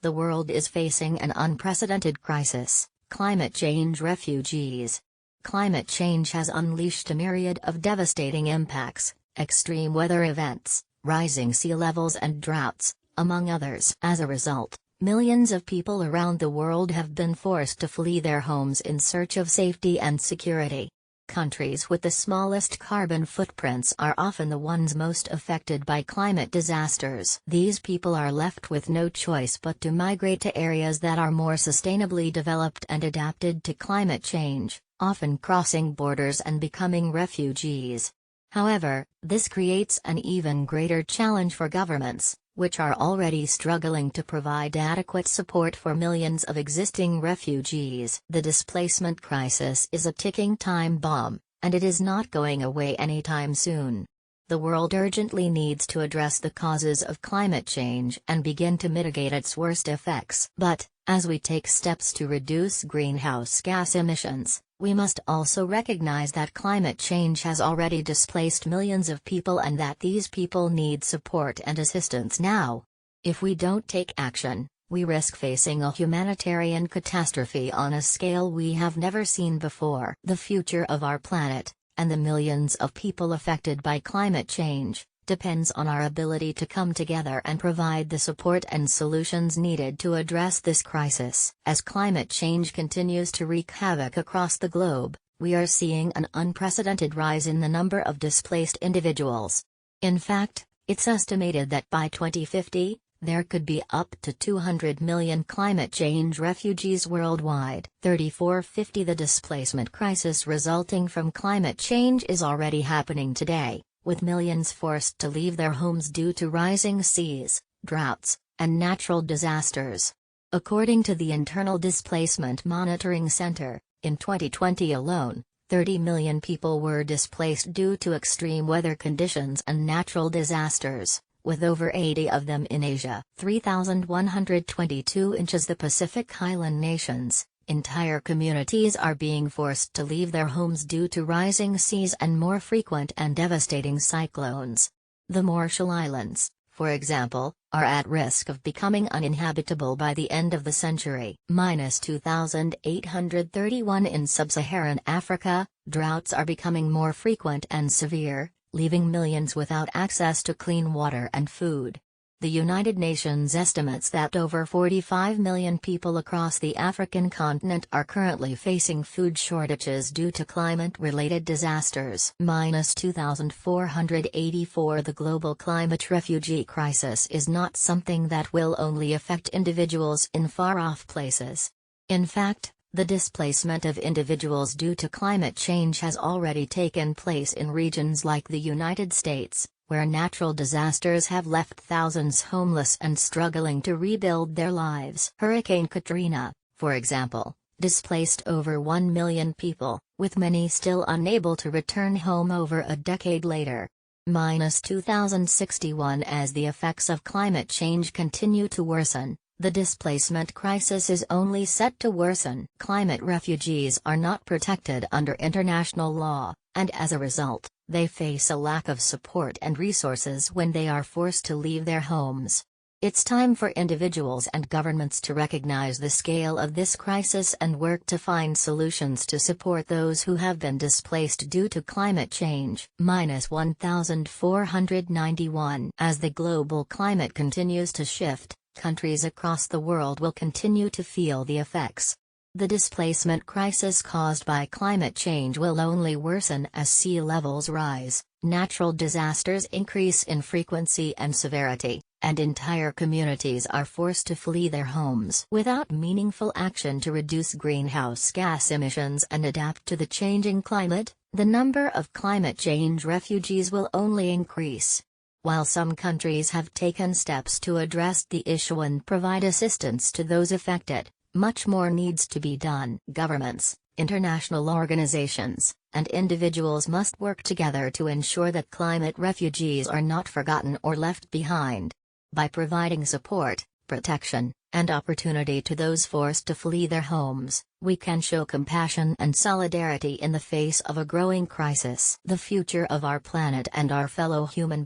the world is facing an unprecedented crisis: climate change. Refugees. Climate change has unleashed a myriad of devastating impacts: extreme weather events, rising sea levels and droughts, among others. As a result, millions of people around the world have been forced to flee their homes in search of safety and security. Countries with the smallest carbon footprints are often the ones most affected by climate disasters. These people are left with no choice but to migrate to areas that are more sustainably developed and adapted to climate change, often crossing borders and becoming refugees. However, this creates an even greater challenge for governments, which are already struggling to provide adequate support for millions of existing refugees. The displacement crisis is a ticking time bomb, and it is not going away anytime soon. The world urgently needs to address the causes of climate change and begin to mitigate its worst effects. But, as we take steps to reduce greenhouse gas emissions, we must also recognize that climate change has already displaced millions of people and that these people need support and assistance now. If we don't take action, we risk facing a humanitarian catastrophe on a scale we have never seen before. The future of our planet, and the millions of people affected by climate change, depends on our ability to come together and provide the support and solutions needed to address this crisis. As climate change continues to wreak havoc across the globe, we are seeing an unprecedented rise in the number of displaced individuals. In fact, it's estimated that by 2050, there could be up to 200 million climate change refugees worldwide. 3450 The displacement crisis resulting from climate change is already happening today, with millions forced to leave their homes due to rising seas, droughts, and natural disasters. According to the Internal Displacement Monitoring Center, in 2020 alone, 30 million people were displaced due to extreme weather conditions and natural disasters, with over 80 of them in Asia. 3,122 inches. The Pacific Island nations. Entire communities are being forced to leave their homes due to rising seas and more frequent and devastating cyclones. The Marshall Islands, for example, are at risk of becoming uninhabitable by the end of the century. -2,831 in sub-Saharan Africa, droughts are becoming more frequent and severe, leaving millions without access to clean water and food. The United Nations estimates that over 45 million people across the African continent are currently facing food shortages due to climate-related disasters. -2,484 The global climate refugee crisis is not something that will only affect individuals in far-off places. In fact, The displacement of individuals due to climate change has already taken place in regions like the United States, where natural disasters have left thousands homeless and struggling to rebuild their lives. Hurricane Katrina, for example, displaced over 1 million people, with many still unable to return home over a decade later. 2061. As the effects of climate change continue to worsen, the displacement crisis is only set to worsen. Climate refugees are not protected under international law, and as a result, they face a lack of support and resources when they are forced to leave their homes. It's time for individuals and governments to recognize the scale of this crisis and work to find solutions to support those who have been displaced due to climate change. 1491. As the global climate continues to shift, countries across the world will continue to feel the effects. The displacement crisis caused by climate change will only worsen as sea levels rise, natural disasters increase in frequency and severity, and entire communities are forced to flee their homes. Without meaningful action to reduce greenhouse gas emissions and adapt to the changing climate, the number of climate change refugees will only increase. While some countries have taken steps to address the issue and provide assistance to those affected, much more needs to be done. Governments, international organizations, and individuals must work together to ensure that climate refugees are not forgotten or left behind. By providing support, protection, and opportunity to those forced to flee their homes, we can show compassion and solidarity in the face of a growing crisis. The future of our planet and our fellow human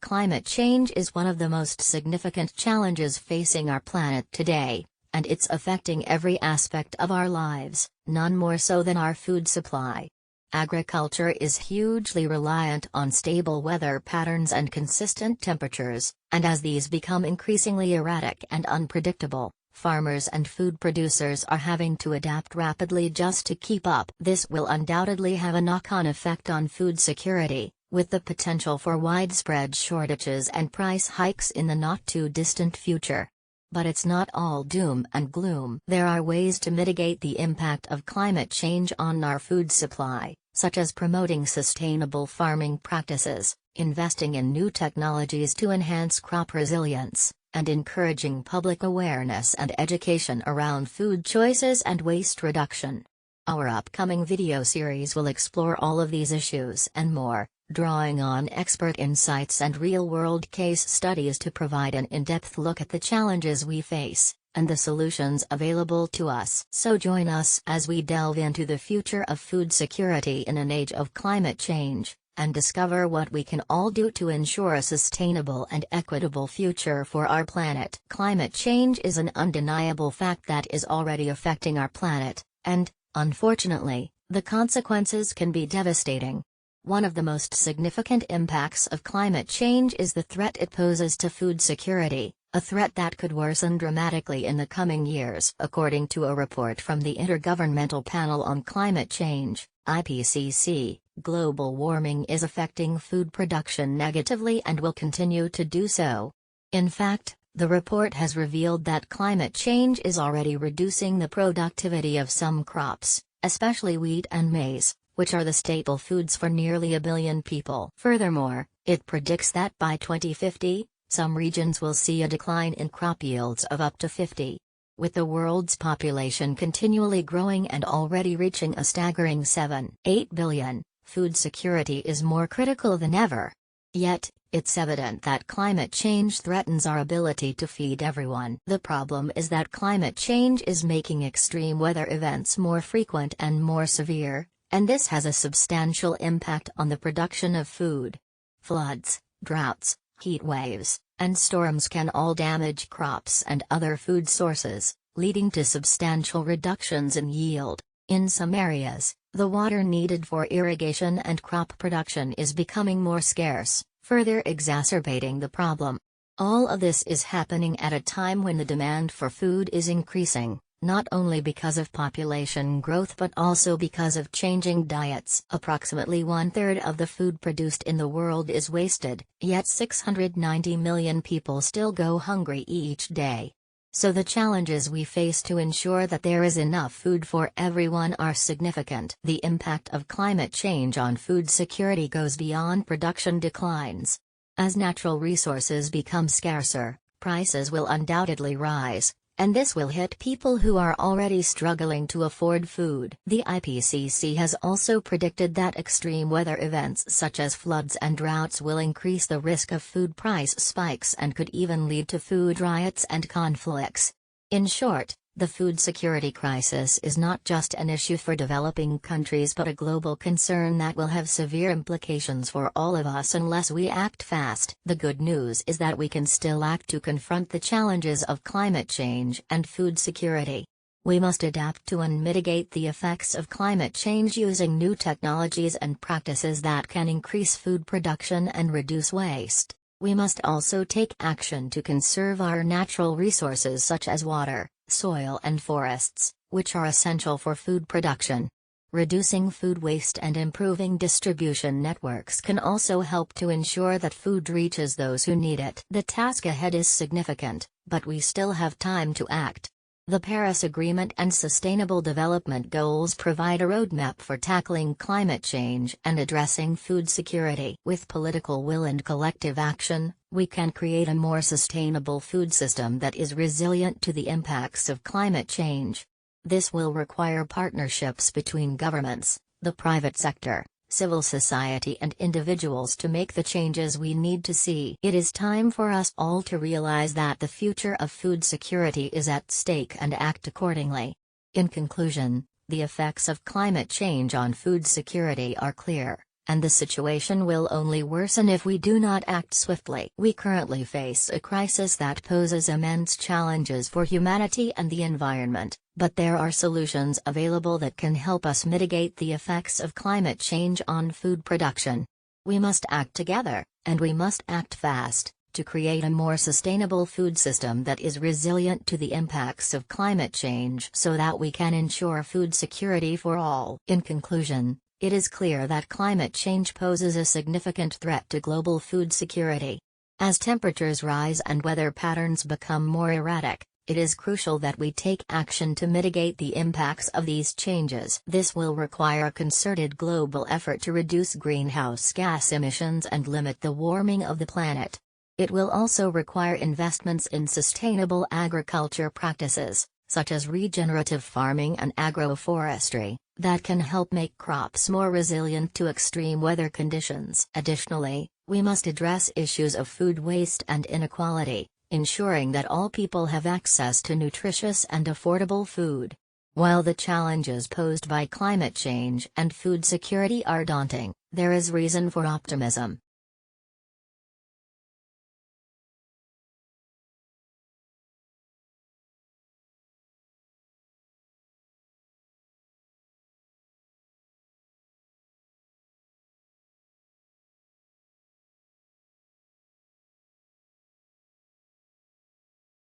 Climate change is one of the most significant challenges facing our planet today, and it's affecting every aspect of our lives, none more so than our food supply. Agriculture is hugely reliant on stable weather patterns and consistent temperatures, and as these become increasingly erratic and unpredictable, farmers and food producers are having to adapt rapidly just to keep up. This will undoubtedly have a knock-on effect on food security, with the potential for widespread shortages and price hikes in the not-too-distant future. But it's not all doom and gloom. There are ways to mitigate the impact of climate change on our food supply, such as promoting sustainable farming practices, investing in new technologies to enhance crop resilience, and encouraging public awareness and education around food choices and waste reduction. Our upcoming video series will explore all of these issues and more, drawing on expert insights and real-world case studies to provide an in-depth look at the challenges we face, and the solutions available to us. So join us as we delve into the future of food security in an age of climate change, and discover what we can all do to ensure a sustainable and equitable future for our planet. Climate change is an undeniable fact that is already affecting our planet, and, unfortunately, the consequences can be devastating. One of the most significant impacts of climate change is the threat it poses to food security, a threat that could worsen dramatically in the coming years. According to a report from the Intergovernmental Panel on Climate Change, IPCC, global warming is affecting food production negatively and will continue to do so. In fact, the report has revealed that climate change is already reducing the productivity of some crops, especially wheat and maize, which are the staple foods for nearly a billion people. Furthermore, it predicts that by 2050, some regions will see a decline in crop yields of up to 50%. With the world's population continually growing and already reaching a staggering 7.8 billion, food security is more critical than ever. Yet, it's evident that climate change threatens our ability to feed everyone. The problem is that climate change is making extreme weather events more frequent and more severe, and this has a substantial impact on the production of food. Floods, droughts, heat waves, and storms can all damage crops and other food sources, leading to substantial reductions in yield. In some areas, the water needed for irrigation and crop production is becoming more scarce, further exacerbating the problem. All of this is happening at a time when the demand for food is increasing, not only because of population growth but also because of changing diets. Approximately 1/3 of the food produced in the world is wasted, yet 690 million people still go hungry each day. So the challenges we face to ensure that there is enough food for everyone are significant. The impact of climate change on food security goes beyond production declines. As natural resources become scarcer, prices will undoubtedly rise, and this will hit people who are already struggling to afford food. The IPCC has also predicted that extreme weather events such as floods and droughts will increase the risk of food price spikes and could even lead to food riots and conflicts. In short, the food security crisis is not just an issue for developing countries but a global concern that will have severe implications for all of us unless we act fast. The good news is that we can still act to confront the challenges of climate change and food security. We must adapt to and mitigate the effects of climate change using new technologies and practices that can increase food production and reduce waste. We must also take action to conserve our natural resources such as water, soil and forests, which are essential for food production. Reducing food waste and improving distribution networks can also help to ensure that food reaches those who need it. The task ahead is significant, but we still have time to act. The Paris Agreement and Sustainable Development Goals provide a roadmap for tackling climate change and addressing food security. With political will and collective action, we can create a more sustainable food system that is resilient to the impacts of climate change. This will require partnerships between governments, the private sector, civil society and individuals to make the changes we need to see. It is time for us all to realize that the future of food security is at stake and act accordingly. In conclusion, the effects of climate change on food security are clear, and the situation will only worsen if we do not act swiftly. We currently face a crisis that poses immense challenges for humanity and the environment, but there are solutions available that can help us mitigate the effects of climate change on food production. We must act together, and we must act fast, to create a more sustainable food system that is resilient to the impacts of climate change so that we can ensure food security for all. In conclusion, it is clear that climate change poses a significant threat to global food security. As temperatures rise and weather patterns become more erratic, it is crucial that we take action to mitigate the impacts of these changes. This will require a concerted global effort to reduce greenhouse gas emissions and limit the warming of the planet. It will also require investments in sustainable agriculture practices, such as regenerative farming and agroforestry, that can help make crops more resilient to extreme weather conditions. Additionally, we must address issues of food waste and inequality, ensuring that all people have access to nutritious and affordable food. While the challenges posed by climate change and food security are daunting, there is reason for optimism.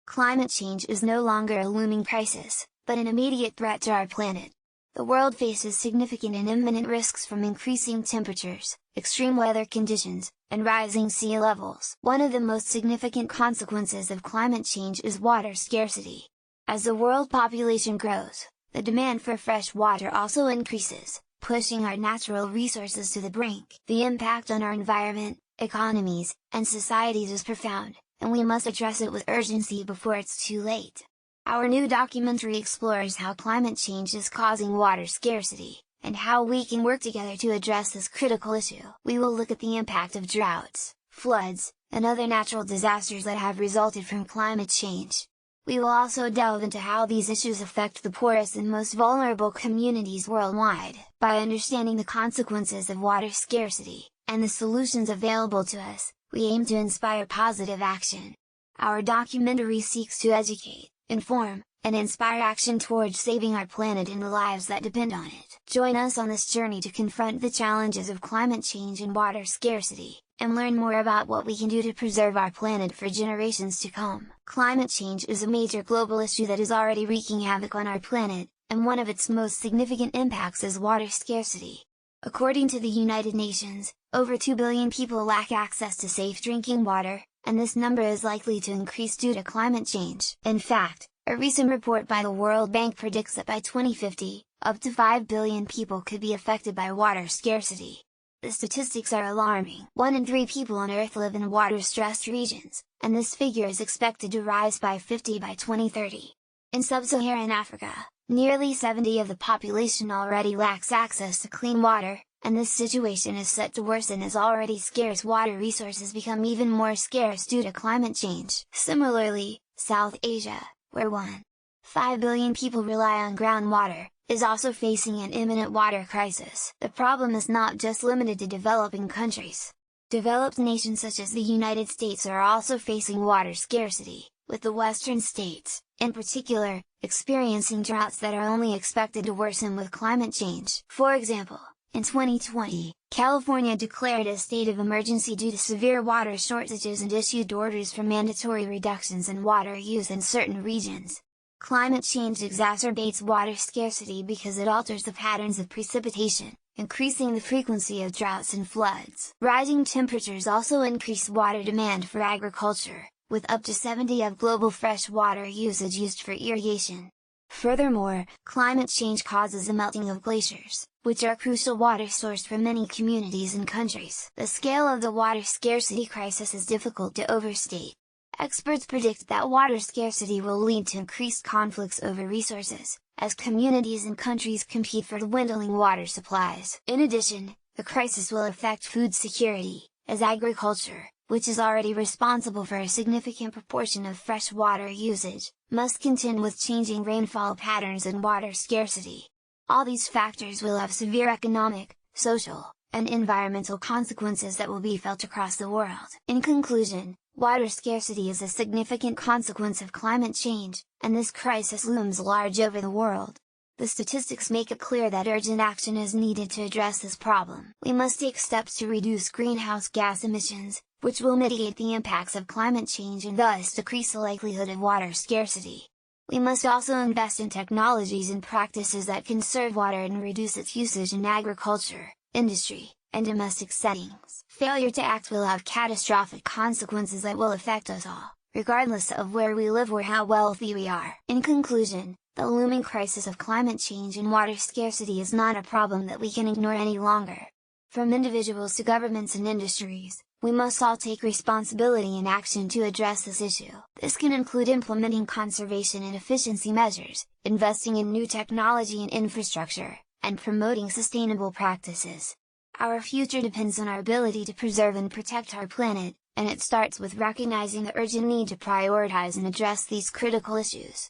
Climate change is no longer a looming crisis, but an immediate threat to our planet. The world faces significant and imminent risks from increasing temperatures, extreme weather conditions, and rising sea levels. One of the most significant consequences of climate change is water scarcity. As the world population grows, the demand for fresh water also increases, pushing our natural resources to the brink. The impact on our environment, economies, and societies is profound, and we must address it with urgency before it's too late. Our new documentary explores how climate change is causing water scarcity, and how we can work together to address this critical issue. We will look at the impact of droughts, floods, and other natural disasters that have resulted from climate change. We will also delve into how these issues affect the poorest and most vulnerable communities worldwide. By understanding the consequences of water scarcity, and the solutions available to us, we aim to inspire positive action. Our documentary seeks to educate, inform, and inspire action towards saving our planet and the lives that depend on it. Join us on this journey to confront the challenges of climate change and water scarcity, and learn more about what we can do to preserve our planet for generations to come. Climate change is a major global issue that is already wreaking havoc on our planet, and one of its most significant impacts is water scarcity. According to the United Nations, over 2 billion people lack access to safe drinking water, and this number is likely to increase due to climate change. In fact, a recent report by the World Bank predicts that by 2050, up to 5 billion people could be affected by water scarcity. The statistics are alarming. 1 in 3 people on Earth live in water-stressed regions, and this figure is expected to rise by 50 by 2030. In sub-Saharan Africa, nearly 70% of the population already lacks access to clean water, and this situation is set to worsen as already scarce water resources become even more scarce due to climate change. Similarly, South Asia, where 1.5 billion people rely on groundwater, is also facing an imminent water crisis. The problem is not just limited to developing countries. Developed nations such as the United States are also facing water scarcity, with the western states, in particular, experiencing droughts that are only expected to worsen with climate change. For example, in 2020, California declared a state of emergency due to severe water shortages and issued orders for mandatory reductions in water use in certain regions. Climate change exacerbates water scarcity because it alters the patterns of precipitation, increasing the frequency of droughts and floods. Rising temperatures also increase water demand for agriculture, with up to 70% of global fresh water usage used for irrigation. Furthermore, climate change causes the melting of glaciers, which are a crucial water source for many communities and countries. The scale of the water scarcity crisis is difficult to overstate. Experts predict that water scarcity will lead to increased conflicts over resources, as communities and countries compete for dwindling water supplies. In addition, the crisis will affect food security, as agriculture, which is already responsible for a significant proportion of fresh water usage, must contend with changing rainfall patterns and water scarcity. All these factors will have severe economic, social, and environmental consequences that will be felt across the world. In conclusion, water scarcity is a significant consequence of climate change, and this crisis looms large over the world. The statistics make it clear that urgent action is needed to address this problem. We must take steps to reduce greenhouse gas emissions, which will mitigate the impacts of climate change and thus decrease the likelihood of water scarcity. We must also invest in technologies and practices that conserve water and reduce its usage in agriculture, industry, and domestic settings. Failure to act will have catastrophic consequences that will affect us all, regardless of where we live or how wealthy we are. In conclusion, the looming crisis of climate change and water scarcity is not a problem that we can ignore any longer. From individuals to governments and industries, we must all take responsibility and action to address this issue. This can include implementing conservation and efficiency measures, investing in new technology and infrastructure, and promoting sustainable practices. Our future depends on our ability to preserve and protect our planet, and it starts with recognizing the urgent need to prioritize and address these critical issues.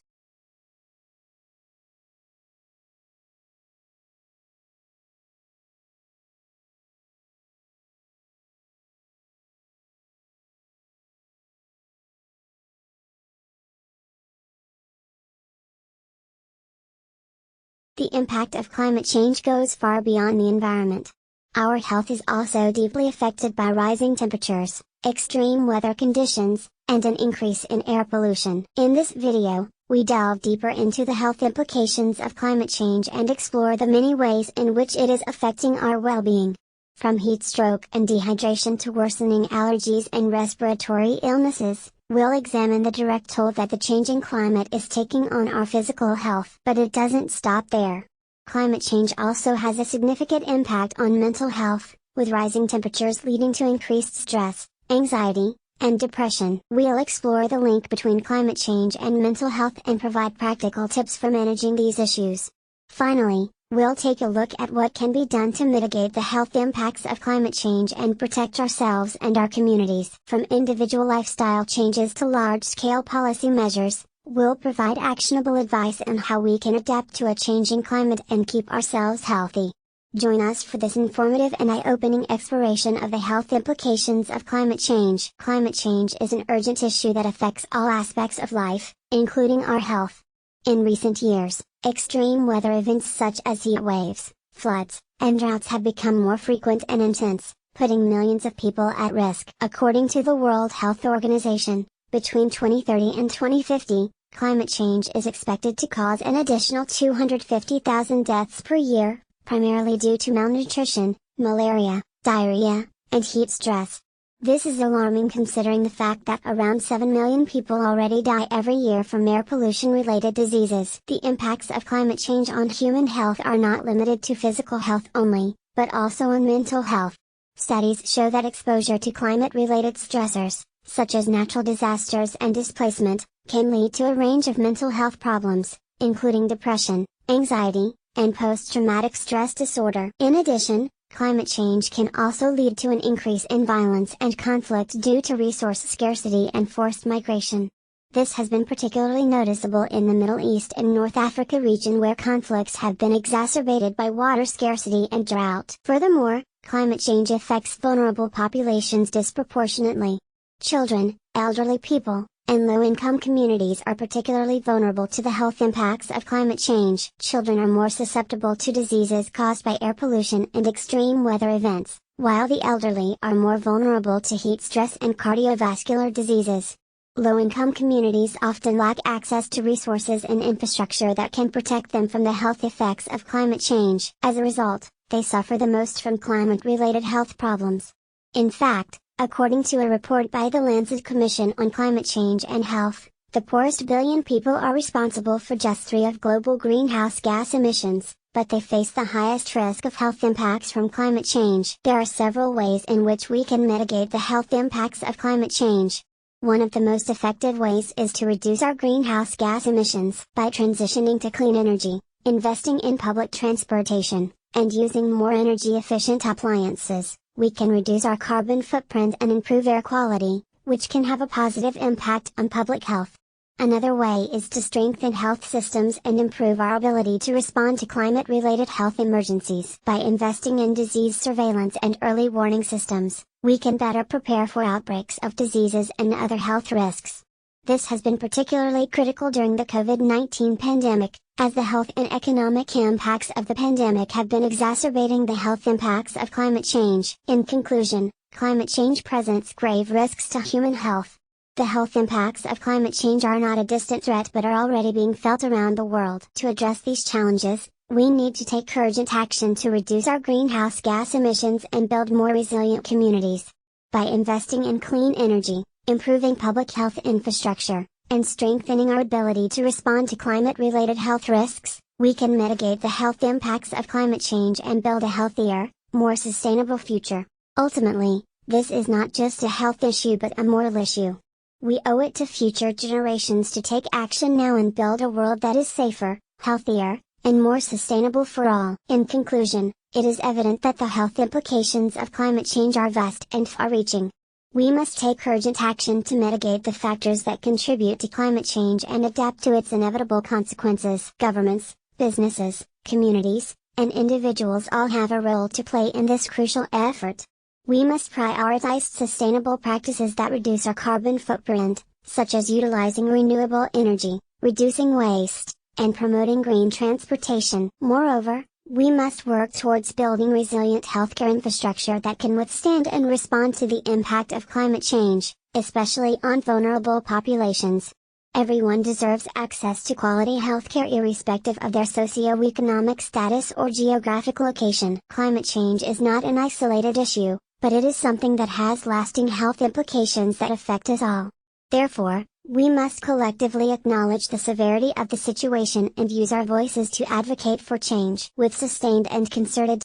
The impact of climate change goes far beyond the environment. Our health is also deeply affected by rising temperatures, extreme weather conditions, and an increase in air pollution. In this video, we delve deeper into the health implications of climate change and explore the many ways in which it is affecting our well-being. From heat stroke and dehydration to worsening allergies and respiratory illnesses, we'll examine the direct toll that the changing climate is taking on our physical health. But it doesn't stop there. Climate change also has a significant impact on mental health, with rising temperatures leading to increased stress, anxiety, and depression. We'll explore the link between climate change and mental health and provide practical tips for managing these issues. Finally, we'll take a look at what can be done to mitigate the health impacts of climate change and protect ourselves and our communities. From individual lifestyle changes to large-scale policy measures, we'll provide actionable advice on how we can adapt to a changing climate and keep ourselves healthy. Join us for this informative and eye-opening exploration of the health implications of climate change. Climate change is an urgent issue that affects all aspects of life, including our health. In recent years, extreme weather events such as heat waves, floods, and droughts have become more frequent and intense, putting millions of people at risk. According to the World Health Organization, between 2030 and 2050, climate change is expected to cause an additional 250,000 deaths per year, primarily due to malnutrition, malaria, diarrhea, and heat stress. This is alarming considering the fact that around 7 million people already die every year from air pollution-related diseases. The impacts of climate change on human health are not limited to physical health only, but also on mental health. Studies show that exposure to climate-related stressors, such as natural disasters and displacement, can lead to a range of mental health problems, including depression, anxiety, and post-traumatic stress disorder. In addition, climate change can also lead to an increase in violence and conflict due to resource scarcity and forced migration. This has been particularly noticeable in the Middle East and North Africa region where conflicts have been exacerbated by water scarcity and drought. Furthermore, climate change affects vulnerable populations disproportionately. Children, elderly people, and low-income communities are particularly vulnerable to the health impacts of climate change. Children are more susceptible to diseases caused by air pollution and extreme weather events, while the elderly are more vulnerable to heat stress and cardiovascular diseases. Low-income communities often lack access to resources and infrastructure that can protect them from the health effects of climate change. As a result, they suffer the most from climate-related health problems. In fact, according to a report by the Lancet Commission on Climate Change and Health, the poorest billion people are responsible for just 3% of global greenhouse gas emissions, but they face the highest risk of health impacts from climate change. There are several ways in which we can mitigate the health impacts of climate change. One of the most effective ways is to reduce our greenhouse gas emissions by transitioning to clean energy, investing in public transportation, and using more energy-efficient appliances. We can reduce our carbon footprint and improve air quality, which can have a positive impact on public health. Another way is to strengthen health systems and improve our ability to respond to climate-related health emergencies. By investing in disease surveillance and early warning systems, we can better prepare for outbreaks of diseases and other health risks. This has been particularly critical during the COVID-19 pandemic, as the health and economic impacts of the pandemic have been exacerbating the health impacts of climate change. In conclusion, climate change presents grave risks to human health. The health impacts of climate change are not a distant threat but are already being felt around the world. To address these challenges, we need to take urgent action to reduce our greenhouse gas emissions and build more resilient communities. By investing in clean energy, improving public health infrastructure, and strengthening our ability to respond to climate-related health risks, we can mitigate the health impacts of climate change and build a healthier, more sustainable future. Ultimately, this is not just a health issue but a moral issue. We owe it to future generations to take action now and build a world that is safer, healthier, and more sustainable for all. In conclusion, it is evident that the health implications of climate change are vast and far-reaching. We must take urgent action to mitigate the factors that contribute to climate change and adapt to its inevitable consequences. Governments, businesses, communities, and individuals all have a role to play in this crucial effort. We must prioritize sustainable practices that reduce our carbon footprint, such as utilizing renewable energy, reducing waste, and promoting green transportation. Moreover, we must work towards building resilient healthcare infrastructure that can withstand and respond to the impact of climate change, especially on vulnerable populations. Everyone deserves access to quality healthcare irrespective of their socioeconomic status or geographic location. Climate change is not an isolated issue, but it is something that has lasting health implications that affect us all. Therefore, we must collectively acknowledge the severity of the situation and use our voices to advocate for change. With sustained and concerted